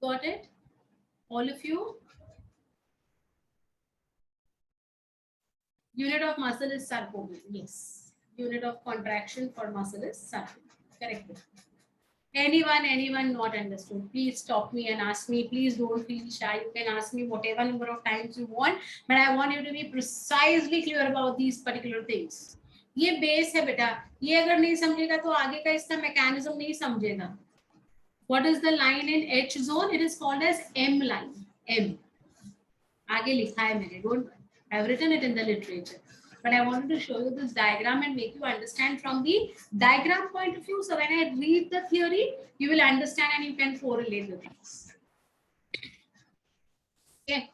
Got it? All of you? Unit of muscle is sarcomere. Yes. Unit of contraction for muscle is sarcomere. Correct. Anyone not understood, please stop me and ask me. Please don't feel shy. You can ask me whatever number of times you want, but I want you to be precisely clear about these particular things. ये base है बेटा, ये अगर नहीं समझेगा तो आगे का इसका मैकेनिज्म नहीं समझेगा. What is the line in H zone? It is called as M line. M. आगे लिखा है मैंने. Don't. I have written it in the literature. But I wanted to show you this diagram and make you understand from the diagram point of view. So when I read the theory, you will understand and you can correlate the things. Okay.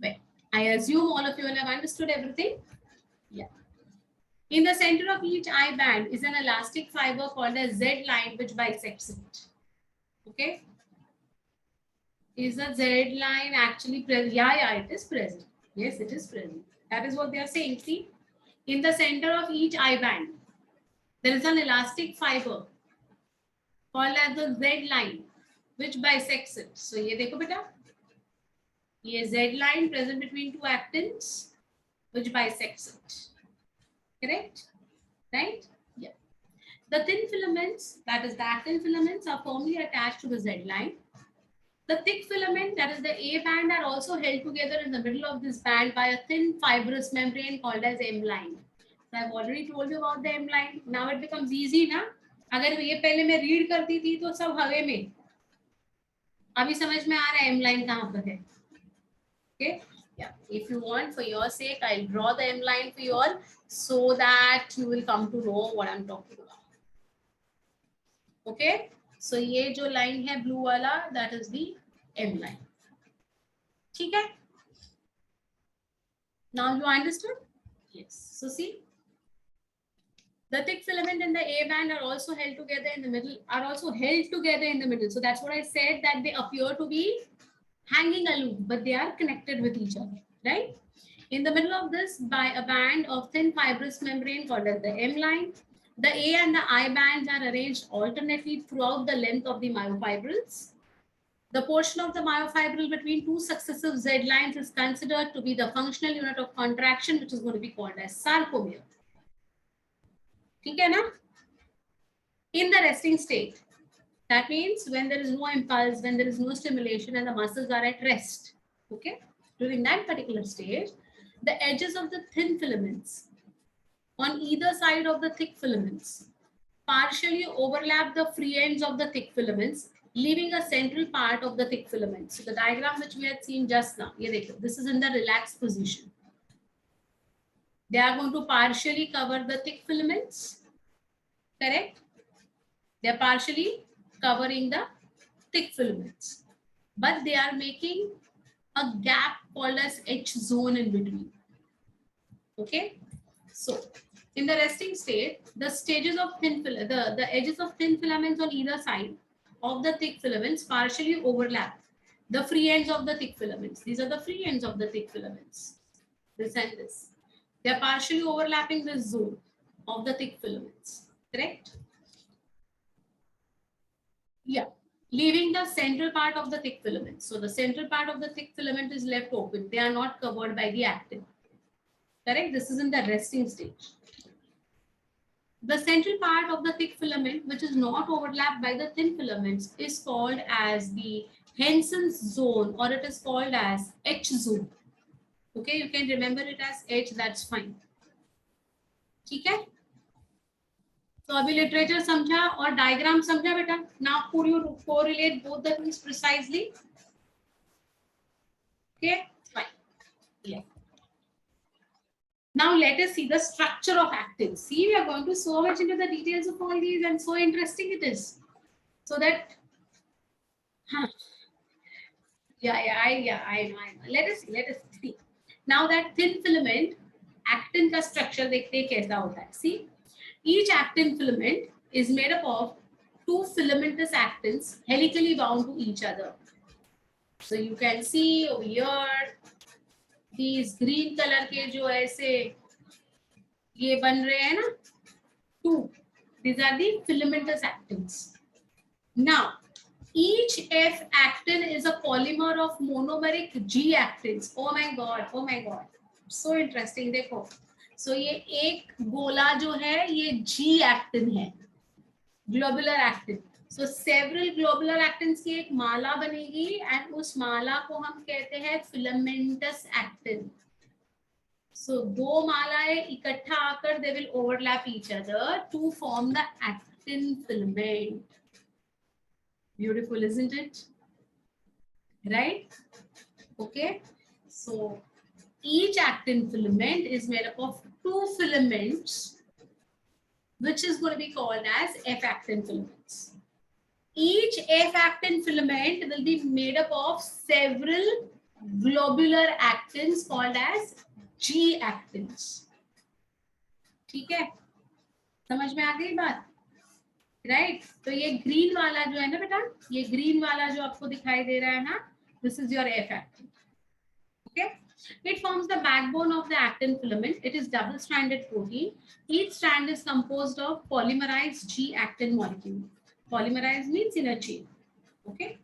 Well, I assume all of you will have understood everything. Yeah. In the center of each I band is an elastic fiber called a Z line which bisects it. Okay. Is the Z line actually present? Yeah, it is present. Yes, it is present. That is what they are saying. See, in the center of each I band, there is an elastic fiber called as the Z line, which bisects it. So, ये देखो बेटा, ये Z line present between two actins, which bisects it. Correct? Right? Yeah. The thin filaments, that is the actin filaments, are firmly attached to the Z line. The thick filament, that is the A band, are also held together in the middle of this band by a thin fibrous membrane called as M line. So I've already told you about the M line. Now it becomes easy, ना? अगर ये पहले मैं read करती थी तो सब हवे में. अभी समझ में आ रहा है M line कहाँ पर है? Okay? Yeah. If you want, for your sake, I'll draw the M line for you all so that you will come to know what I'm talking about. Okay? So ये जो line है blue वाला, that is the M line. ठीक है? Now you understood? Yes. So see, the thick filament and the A band are also held together in the middle, So that's what I said, that they appear to be hanging aloof, but they are connected with each other, right? In the middle of this, by a band of thin fibrous membrane called as the M line, the A and the I bands are arranged alternately throughout the length of the myofibrils. The portion of the myofibril between two successive Z lines is considered to be the functional unit of contraction, which is going to be called as sarcomere. Okay, na? In the resting state, that means when there is no impulse, when there is no stimulation and the muscles are at rest, okay? During that particular stage, the edges of the thin filaments on either side of the thick filaments partially overlap the free ends of the thick filaments, leaving a central part of the thick filaments. So the diagram which we had seen just now, this is in the relaxed position. They are going to partially cover the thick filaments, correct? They are partially covering the thick filaments, but they are making a gap called as H zone in between. Okay, so in the resting state, the stages of the edges of thin filaments on either side of the thick filaments partially overlap the free ends of the thick filaments. These are the free ends of the thick filaments. This and this. They are partially overlapping this zone of the thick filaments. Correct? Yeah. Leaving the central part of the thick filament. So the central part of the thick filament is left open. They are not covered by the actin. Correct? This is in the resting stage. The central part of the thick filament, which is not overlapped by the thin filaments, is called as the Henson's zone, or it is called as H zone. Okay, you can remember it as H, that's fine. Okay? So अभी literature समझा और diagram समझा बेटा. Now could you correlate both the things precisely? Okay, fine. Yeah. Now let us see the structure of actin. See, we are going to so much into the details of all these, and so interesting it is. So that, I know. Let us see. Now that thin filament, actin का structure देखते हैं कैसा होता है. See, each actin filament is made up of two filamentous actins helically bound to each other. So you can see over here, these green color के जो ऐसे ये बन रहे हैं ना, two. These are the filamentous actins. Now, each F actin is a polymer of monomeric G actins. Oh my god, so interesting. देखो, so ये एक गोला जो है ये G actin है, globular actin. So several globular actins की एक माला बनेगी and उस माला को हम कहते हैं filamentous actin. So दो मालाएं इकट्ठा आकर they will overlap each other to form the actin filament. Beautiful, isn't it? Right? Okay. So each actin filament is made up of two filaments, which is going to be called as F actin filaments. Each F actin filament will be made up of several globular actins called as G actins. ठीक है? समझ में आ गई बात? Right तो ये green वाला जो है ना बेटा, ये ग्रीन वाला जो आपको दिखाई दे रहा है ना, this is your F actin. Okay, it forms the backbone of the actin filament. It is double stranded protein. Each strand is composed of polymerized G actin molecule. Polymerized means in a chain. Okay,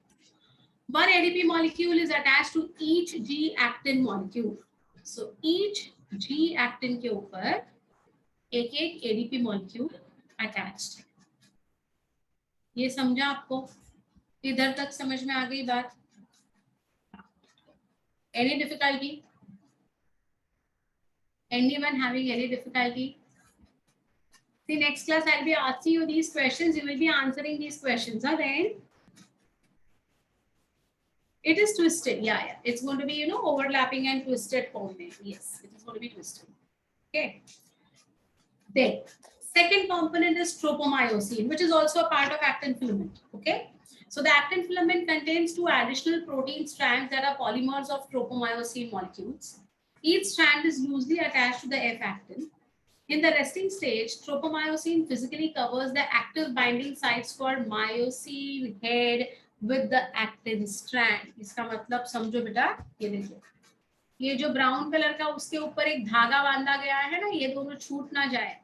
one ADP molecule is attached to each G actin molecule. So each G actin के ऊपर एक एक ADP molecule attached है. ये समझा आपको? इधर तक समझ में आ गई बात? Any difficulty? Anyone having any difficulty? See, next class I'll be asking you these questions. You will be answering these questions. Then it is twisted. Yeah. It's going to be, overlapping and twisted form. Yes, it is going to be twisted. Okay. Then second component is tropomyosin, which is also a part of actin filament. Okay. So the actin filament contains two additional protein strands that are polymers of tropomyosin molecules. Each strand is loosely attached to the F actin. In the resting stage, tropomyosin physically covers the active binding sites for myosin head with the actin strand. इसका मतलब समझो बेटा, ये देखो, ये जो brown colour का उसके ऊपर एक धागा बांधा गया है ना, ये दोनों छूट ना जाए,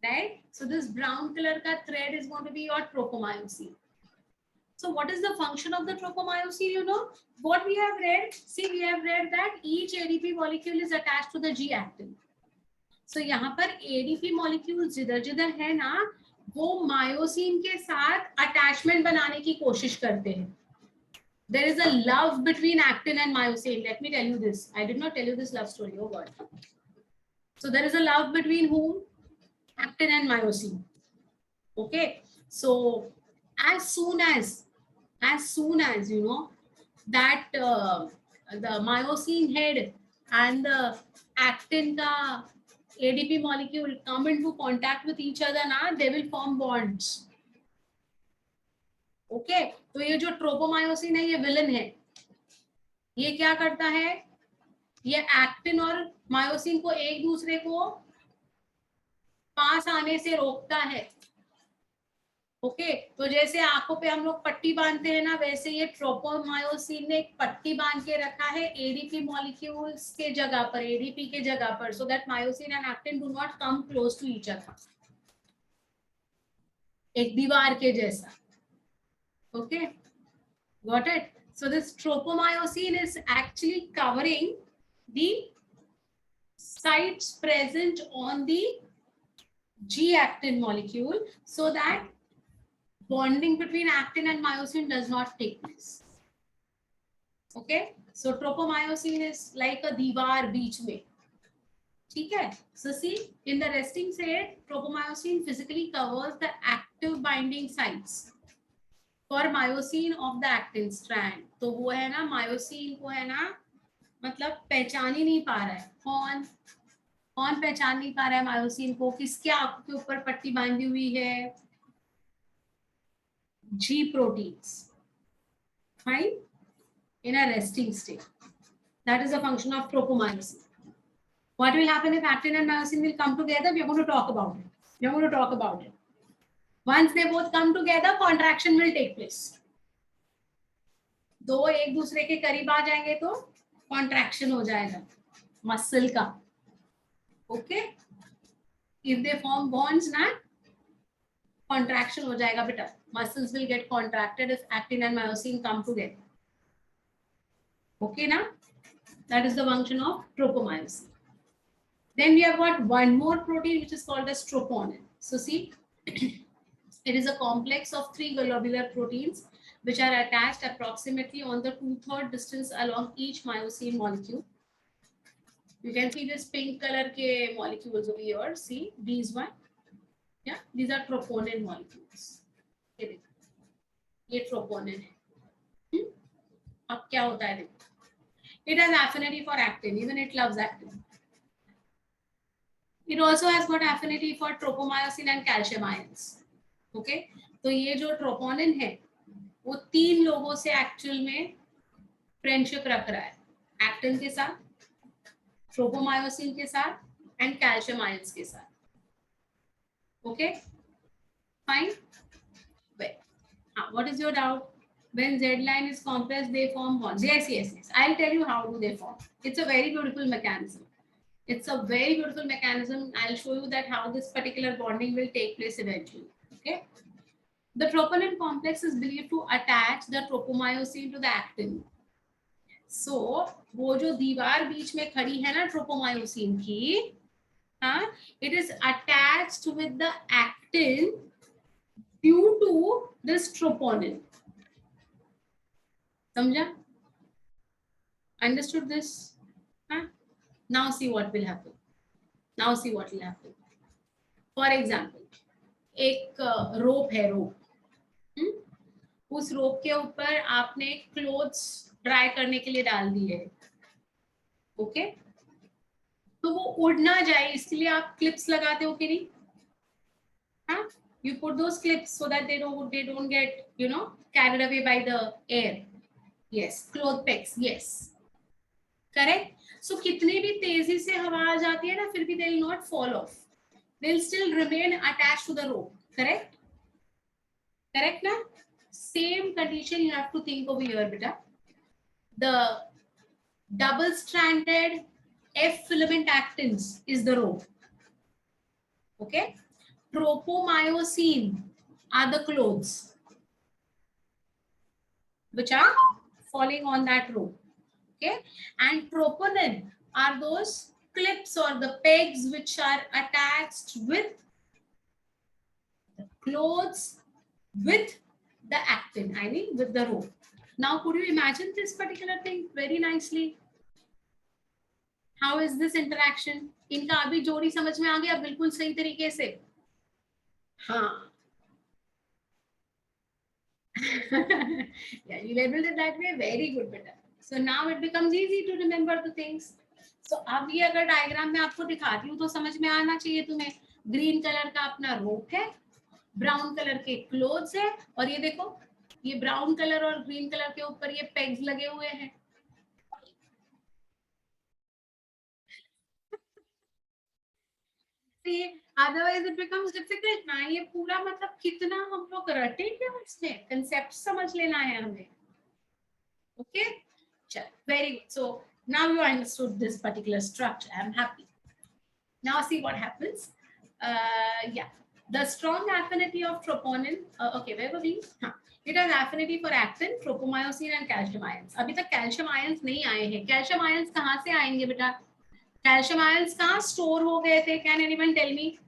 right? So this brown color का thread is going to be your tropomyosin. So what is the function of the tropomyosin? You know what we have read? See, we have read that each ADP molecule is attached to the G actin. So यहाँ पर ADP molecules जिधर जिधर है ना, वो myosin के साथ attachment बनाने की कोशिश करते हैं. There is a love between actin and myosin. Let me tell you this. I did not tell you this love story. Oh God. So there is a love between whom? Actin and myosin. Okay. So as soon as you know that the myosin head and the actin ka ADP molecule come into contact with each other na, they will form bonds. Okay. तो ये जो tropomyosin है ये villain है. ये क्या करता है? ये एक्टिन और मायोसिन को एक दूसरे को पास आने से रोकता है. ओके, तो जैसे आंखों पे हम लोग पट्टी बांधते हैं ना, वैसे ये ट्रोपोमायोसिन ने एक पट्टी बांध के रखा है एडीपी मॉलिक्यूल्स के जगह पर, एडीपी के जगह पर, so that myosin and actin do not come close to each other, एक दीवार के जैसा. Okay, got it? So this tropomyosin is actually covering the sites present on the G actin molecule so that bonding between actin and myosin does not take place. Okay, so tropomyosin is like a दीवार बीच में. ठीक है? So see, in the resting state, tropomyosin physically covers the active binding sites for myosin of the actin strand. तो वो है ना, myosin को है ना, मतलब पहचान ही नहीं पा रहा है. कौन पहचान नहीं पा रहा है मायोसिन को? किसके आंखों के ऊपर पट्टी बांधी हुई है? G proteins, fine, in a resting state. That is the function of tropomyosin. What will happen if actin and myosin will come together? We are going to talk about it. Once they both come together, contraction will take place. दो एक दूसरे के करीब आ जाएंगे तो contraction हो जाएगा muscle का. Okay, if they form bonds ना, contraction हो जाएगा बेटा. Muscles will get contracted if actin and myosin come together. Okay, now that is the function of tropomyosin. Then we have got one more protein which is called as troponin. So see, it is a complex of 3 globular proteins which are attached approximately on the 2/3 distance along each myosin molecule. You can see this pink color के molecules over here. See these one, yeah, these are troponin molecules. ये troponin है. अब क्या होता है? देखो, it has affinity for actin, even it loves actin. It also has got affinity for tropomyosin and calcium ions. Okay, तो ये जो troponin है वो 3 लोगों से एक्चुअल में फ्रेंडशिप रख रहा है. एक्टिन के साथ, ट्रोपोमायोसिन के साथ एंड कैल्शियम आयंस के साथ. Okay, fine. What is your doubt? When Z line is compressed, they form bonds. Yes. I'll tell you how do they form. It's a very beautiful mechanism. I'll show you that how this particular bonding will take place eventually. Okay. The troponin complex is believed to attach the tropomyosin to the actin. So वो जो दीवार बीच में खड़ी है ना tropomyosin की, हाँ, it is attached with the actin due to this troponin. समझा? Understood this? Huh? Now see what will happen. For example, एक रोप है, उस रोप के ऊपर आपने क्लोथ्स ड्राई करने के लिए डाल दी है. ओके, तो वो उड़ ना जाए इसलिए आप क्लिप्स लगाते हो कि नहीं? हाँ, you put those clips so that they don't get, you know, carried away by the air. Yes, cloth pegs. Yes. Correct. So कितनी भी तेजी से हवा आ जाती है ना, फिर भी they will not fall off, they will still remain attached to the rope. Correct. Correct ना. Same condition you have to think over here बेटा. The double stranded F filament actins is the rope. Okay. Tropomyosin are the clothes which are falling on that rope. Okay. And troponin are those clips or the pegs which are attached with the clothes with the actin, I mean with the rope. Now could you imagine this particular thing very nicely? How is this interaction? इनका अभी जोड़ी समझ में आ गया बिल्कुल सही तरीके से. हाँ. Yeah, you labeled it that way. Very good, beta. So now it becomes easy to remember the things. So अब ये अगर डायग्राम में आपको दिखाती हूँ तो समझ में आना चाहिए तुम्हें. ग्रीन कलर का अपना रोप है, ब्राउन कलर के क्लोथ्स है, और ये देखो ये ब्राउन कलर और ग्रीन कलर के ऊपर ये पेग्स लगे हुए हैं. अदरवाइज इट बिकम्स डिफिकल्ट ना. ये पूरा मतलब कितना हम लोग रटेंगे उसमें, कंसेप्ट समझ लेना है हमें. ओके. चल, very good. So now you understood this particular structure. I'm happy. Now see what happens. Yeah, the strong affinity of troponin. Okay, where were we? It has affinity for actin, tropomyosin and calcium ions. अभी तक calcium ions नहीं आए हैं. calcium ions कहाँ से आएंगे बेटा? calcium ions कहाँ store हो गए थे? Can anyone tell me?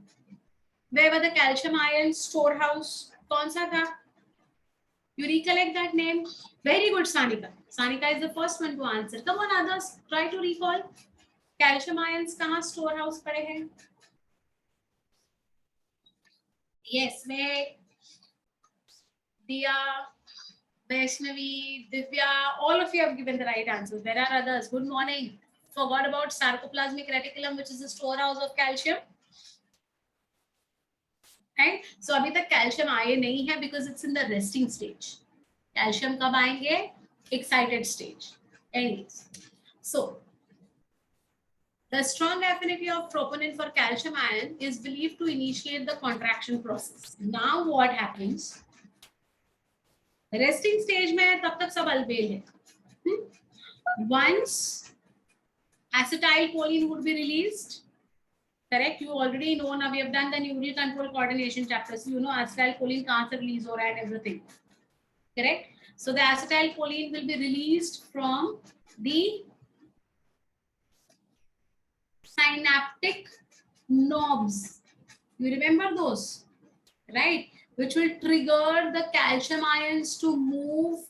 Where were the calcium ions storehouse? कौन सा था? You recollect that name? Very good, Sanika. Sanika is the first one to answer. Come on, others, try to recall. Calcium ions कहाँ storehouse पड़े हैं? Yes, मैं, Diya, Vaishnavi, Divya, all of you have given the right answers. There are others. Good morning. Forgot about Sarcoplasmic Reticulum, which is the storehouse of calcium. Right? So अभी तक calcium आए नहीं है because it's in the resting stage. Calcium कब आएंगे? Excited stage. Anyways, so the strong affinity of troponin for calcium ion is believed to initiate the contraction process. Now what happens? Resting stage में तब तक सब alveol है. Once acetylcholine would be released. Correct. You already know. Now we have done the neural control coordination chapter, so you know acetylcholine कहाँ से release हो रहा है and everything. Correct. So the acetylcholine will be released from the synaptic knobs. You remember those, right? Which will trigger the calcium ions to move,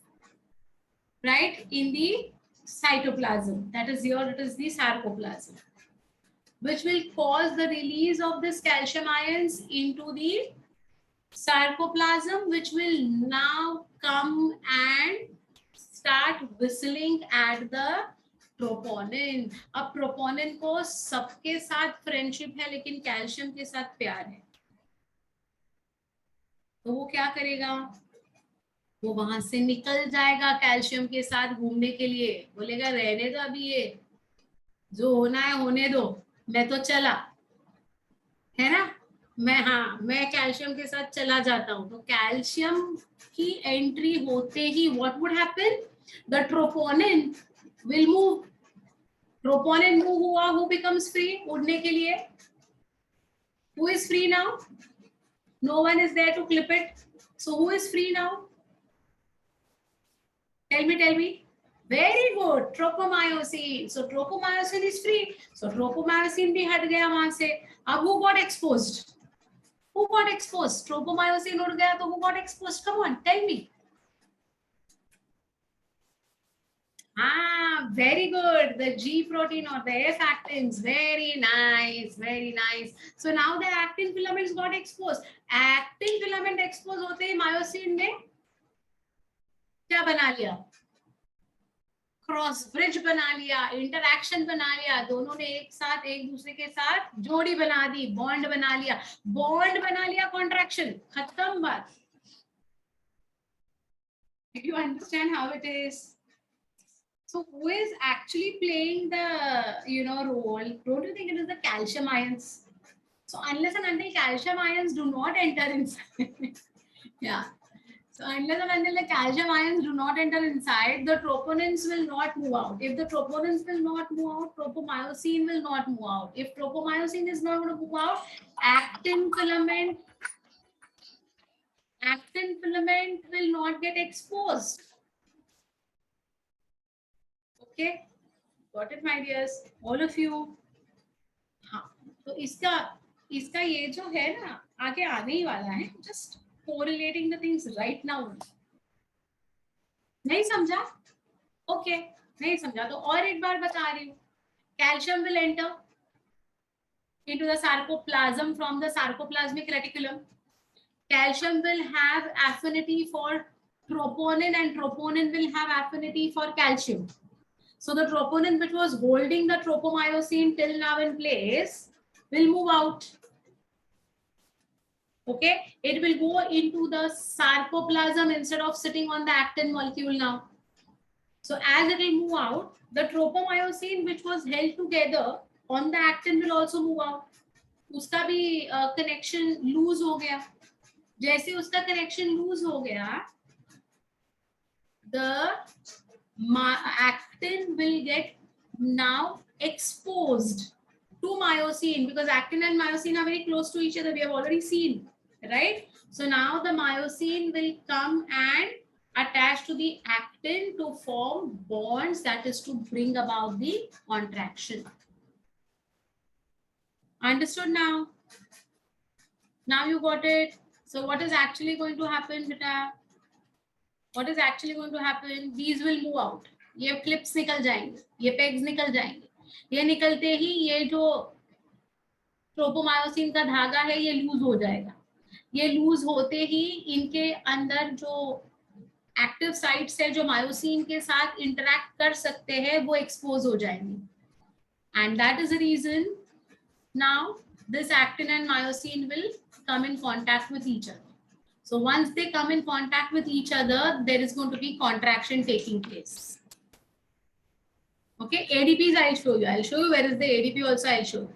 right, in the cytoplasm. That is here. It is the sarcoplasm, which will cause the release of this calcium ions into the sarcoplasm, which will now come and start whistling at the troponin. अब troponin को सबके साथ friendship है लेकिन calcium के साथ प्यार है, तो वो क्या करेगा? वो वहां से निकल जाएगा कैल्शियम के साथ घूमने के लिए. बोलेगा रहने दो अभी, ये जो होना है होने दो, मैं तो चला, है ना. मैं कैल्शियम के साथ चला जाता हूँ. तो कैल्शियम की एंट्री होते ही what would happen? The troponin will move. Troponin move हुआ, हु बिकम्स फ्री उड़ने के लिए? Who is free now? No one is there to clip it. So who is free now? Tell me. Very good. Tropomyosin. So tropomyosin is free. So tropomyosin भी हट गया वहां से. अब who got exposed? Who got exposed? Tropomyosin उड़ गया तो who got exposed? Come on, tell me. Very good. The G protein or the F actins. Very nice. Very nice. So now the actin filaments got exposed. Actin filament expose होते ही myosin ने क्या बना लिया? Cross bridge बना लिया, interaction बना लिया. दोनों ने एक साथ एक दूसरे के साथ जोड़ी बना दी, बॉन्ड बना लिया. बॉन्ड बना लिया, कॉन्ट्रैक्शन खत्म बात. Did you understand how it is? So who is actually playing the role? Don't you think it is the calcium ions? So unless and until calcium ions do not enter inside, yeah. So unless and until the calcium ions do not enter inside, the troponins will not move out. If the troponins will not move out, tropomyosin will not move out. If tropomyosin is not going to move out, actin filament will not get exposed. Okay, got it, my dears, all of you. हाँ, तो इसका ये जो है ना आगे आने ही वाला है. Just correlating the things right now. नहीं समझा? ओके, नहीं समझा तो और एक बार बता रही हूँ. Calcium will enter into the sarcoplasm from the sarcoplasmic reticulum. Calcium will have affinity for troponin and troponin will have affinity for calcium. So the troponin which was holding the tropomyosin till now in place will move out. Okay, it will go into the sarcoplasm instead of sitting on the actin molecule now. So as it will move out, the tropomyosin which was held together on the actin will also move out. उसका भी connection lose हो गया. जैसे उसका connection lose हो गया, the actin will get now exposed to myosin because actin and myosin are very close to each other. We have already seen, right? So now the myosin will come and attach to the actin to form bonds, that is to bring about the contraction. Understood now? Now you got it. So what is actually going to happen, beta? What is actually going to happen? These will move out. ये clips निकल जाएंगे, ये pegs निकल जाएंगे. ये निकलते ही ये जो ट्रोपोमायोसिन का धागा है ये लूज हो जाएगा. ये लूज होते ही इनके अंदर जो एक्टिव साइट्स है जो मायोसिन के साथ इंटरैक्ट कर सकते हैं वो एक्सपोज हो जाएंगे. And that is the reason now this actin and myosin will come in contact with each other. So once they come in contact with each other, there is going to be contraction taking place. Okay, ADPs I'll show you. I'll show you where is the ADP also. I'll show you.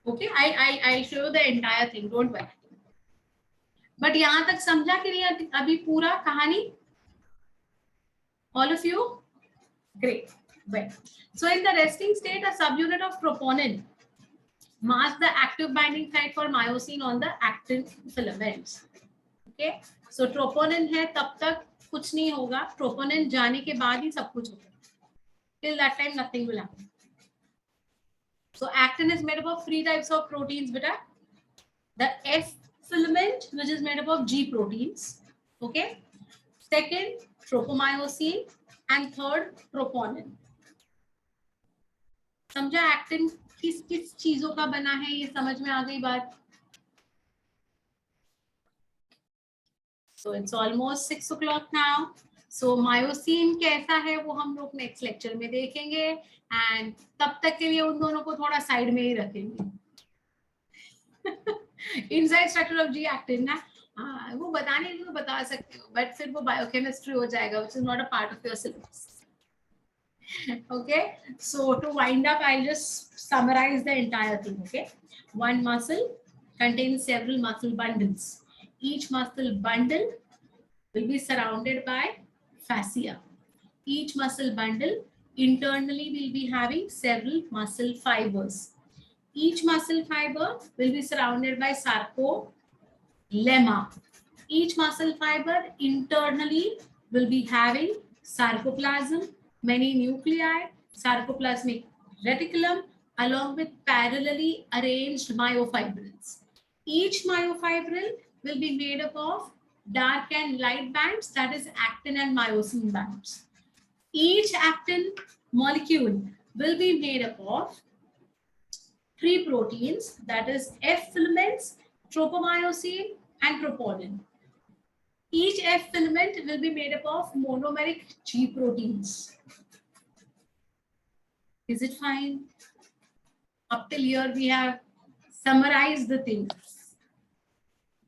Okay, I'll show you the entire thing. Don't worry. But यहाँ तक समझा कि नहीं अभी पूरा कहानी? All of you? Great. Well, so in the resting state, a subunit of troponin marks the active binding site for myosin on the actin filaments. Okay, so troponin है तब तक कुछ नहीं होगा. Troponin जाने के बाद ही सब कुछ होगा. Till that time nothing will happen. So actin is made up of 3 types of proteins, beta. The F filament, which is made up of G proteins. Okay. Second, tropomyosin, and third, troponin. समझा actin किस किस चीजों का बना है, ये समझ में आ गई बात. So it's almost 6 o'clock now. So myosin कैसा है वो हम लोग नेक्स्ट लेक्चर में देखेंगे एंड तब तक के लिए उन दोनों को थोड़ा साइड में ही रखेंगे. Inside structure of G actin ना, हाँ वो बताने के लिए बता सकते हो बट फिर वो बायोकेमिस्ट्री हो जाएगा which is not a part of your syllabus. Okay, so to wind up I'll just summarize the entire thing. Okay, one muscle contains several muscle bundles. Each muscle bundle will be surrounded by fascia. Each muscle bundle internally will be having several muscle fibers. Each muscle fiber will be surrounded by sarcolemma. Each muscle fiber internally will be having sarcoplasm, many nuclei, sarcoplasmic reticulum, along with parallelly arranged myofibrils. Each myofibril will be made up of dark and light bands, that is actin and myosin bands. Each actin molecule will be made up of 3 proteins, that is F filaments, tropomyosin, and troponin. Each F filament will be made up of monomeric G proteins. Is it fine? Up till here we have summarized the things.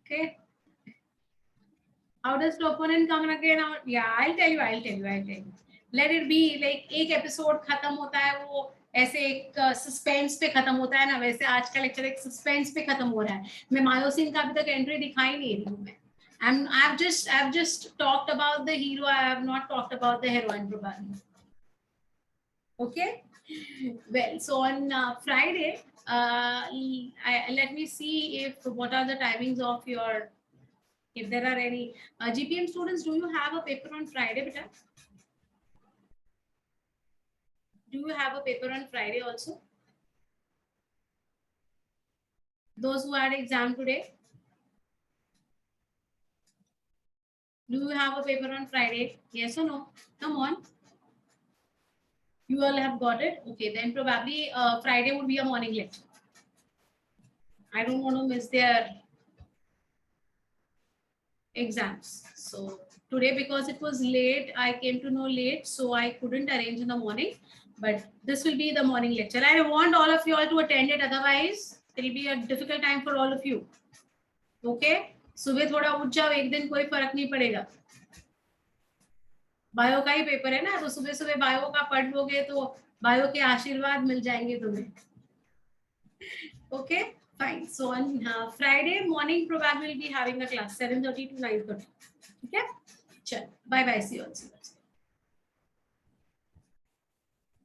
Okay. How does troponin come again out? Yeah, I'll tell you. let it be like एक episode खत्म होता है वो ऐसे एक suspense पे खत्म होता है ना, वैसे आज का लेक्चर एक सस्पेंस पे खत्म हो रहा है. मैं मायोसिन का अभी तक एंट्री दिखाई नहीं रही हूँ मैं. I've just talked about the hero. I have not talked about the heroine probably. Okay. Well, so on Friday, let me see if what are the timings of your, if there are any GPM students. Do you have a paper on Friday, beta? Do you have a paper on Friday also? Those who had exam today, do you have a paper on Friday? Yes or no? Come on. You all have got it. Okay, then probably Friday would be a morning lecture. I don't want to miss their exams. So today, because it was late, I came to know late, so I couldn't arrange in the morning. But this will be the morning lecture. I want all of you all to attend it. Otherwise, it will be a difficult time for all of you. Okay? सुबह थोड़ा उठ जाओ, एक दिन कोई फर्क नहीं पड़ेगा. बायो का ही पेपर है ना, तो सुबह सुबह बायो का पढ़ लोगे तो बायो के आशीर्वाद मिल जाएंगे तुम्हें. Okay, fine. So on Friday morning, probably we'll be having a class 7:30 to 9:30. Okay, चल, bye bye. See you all.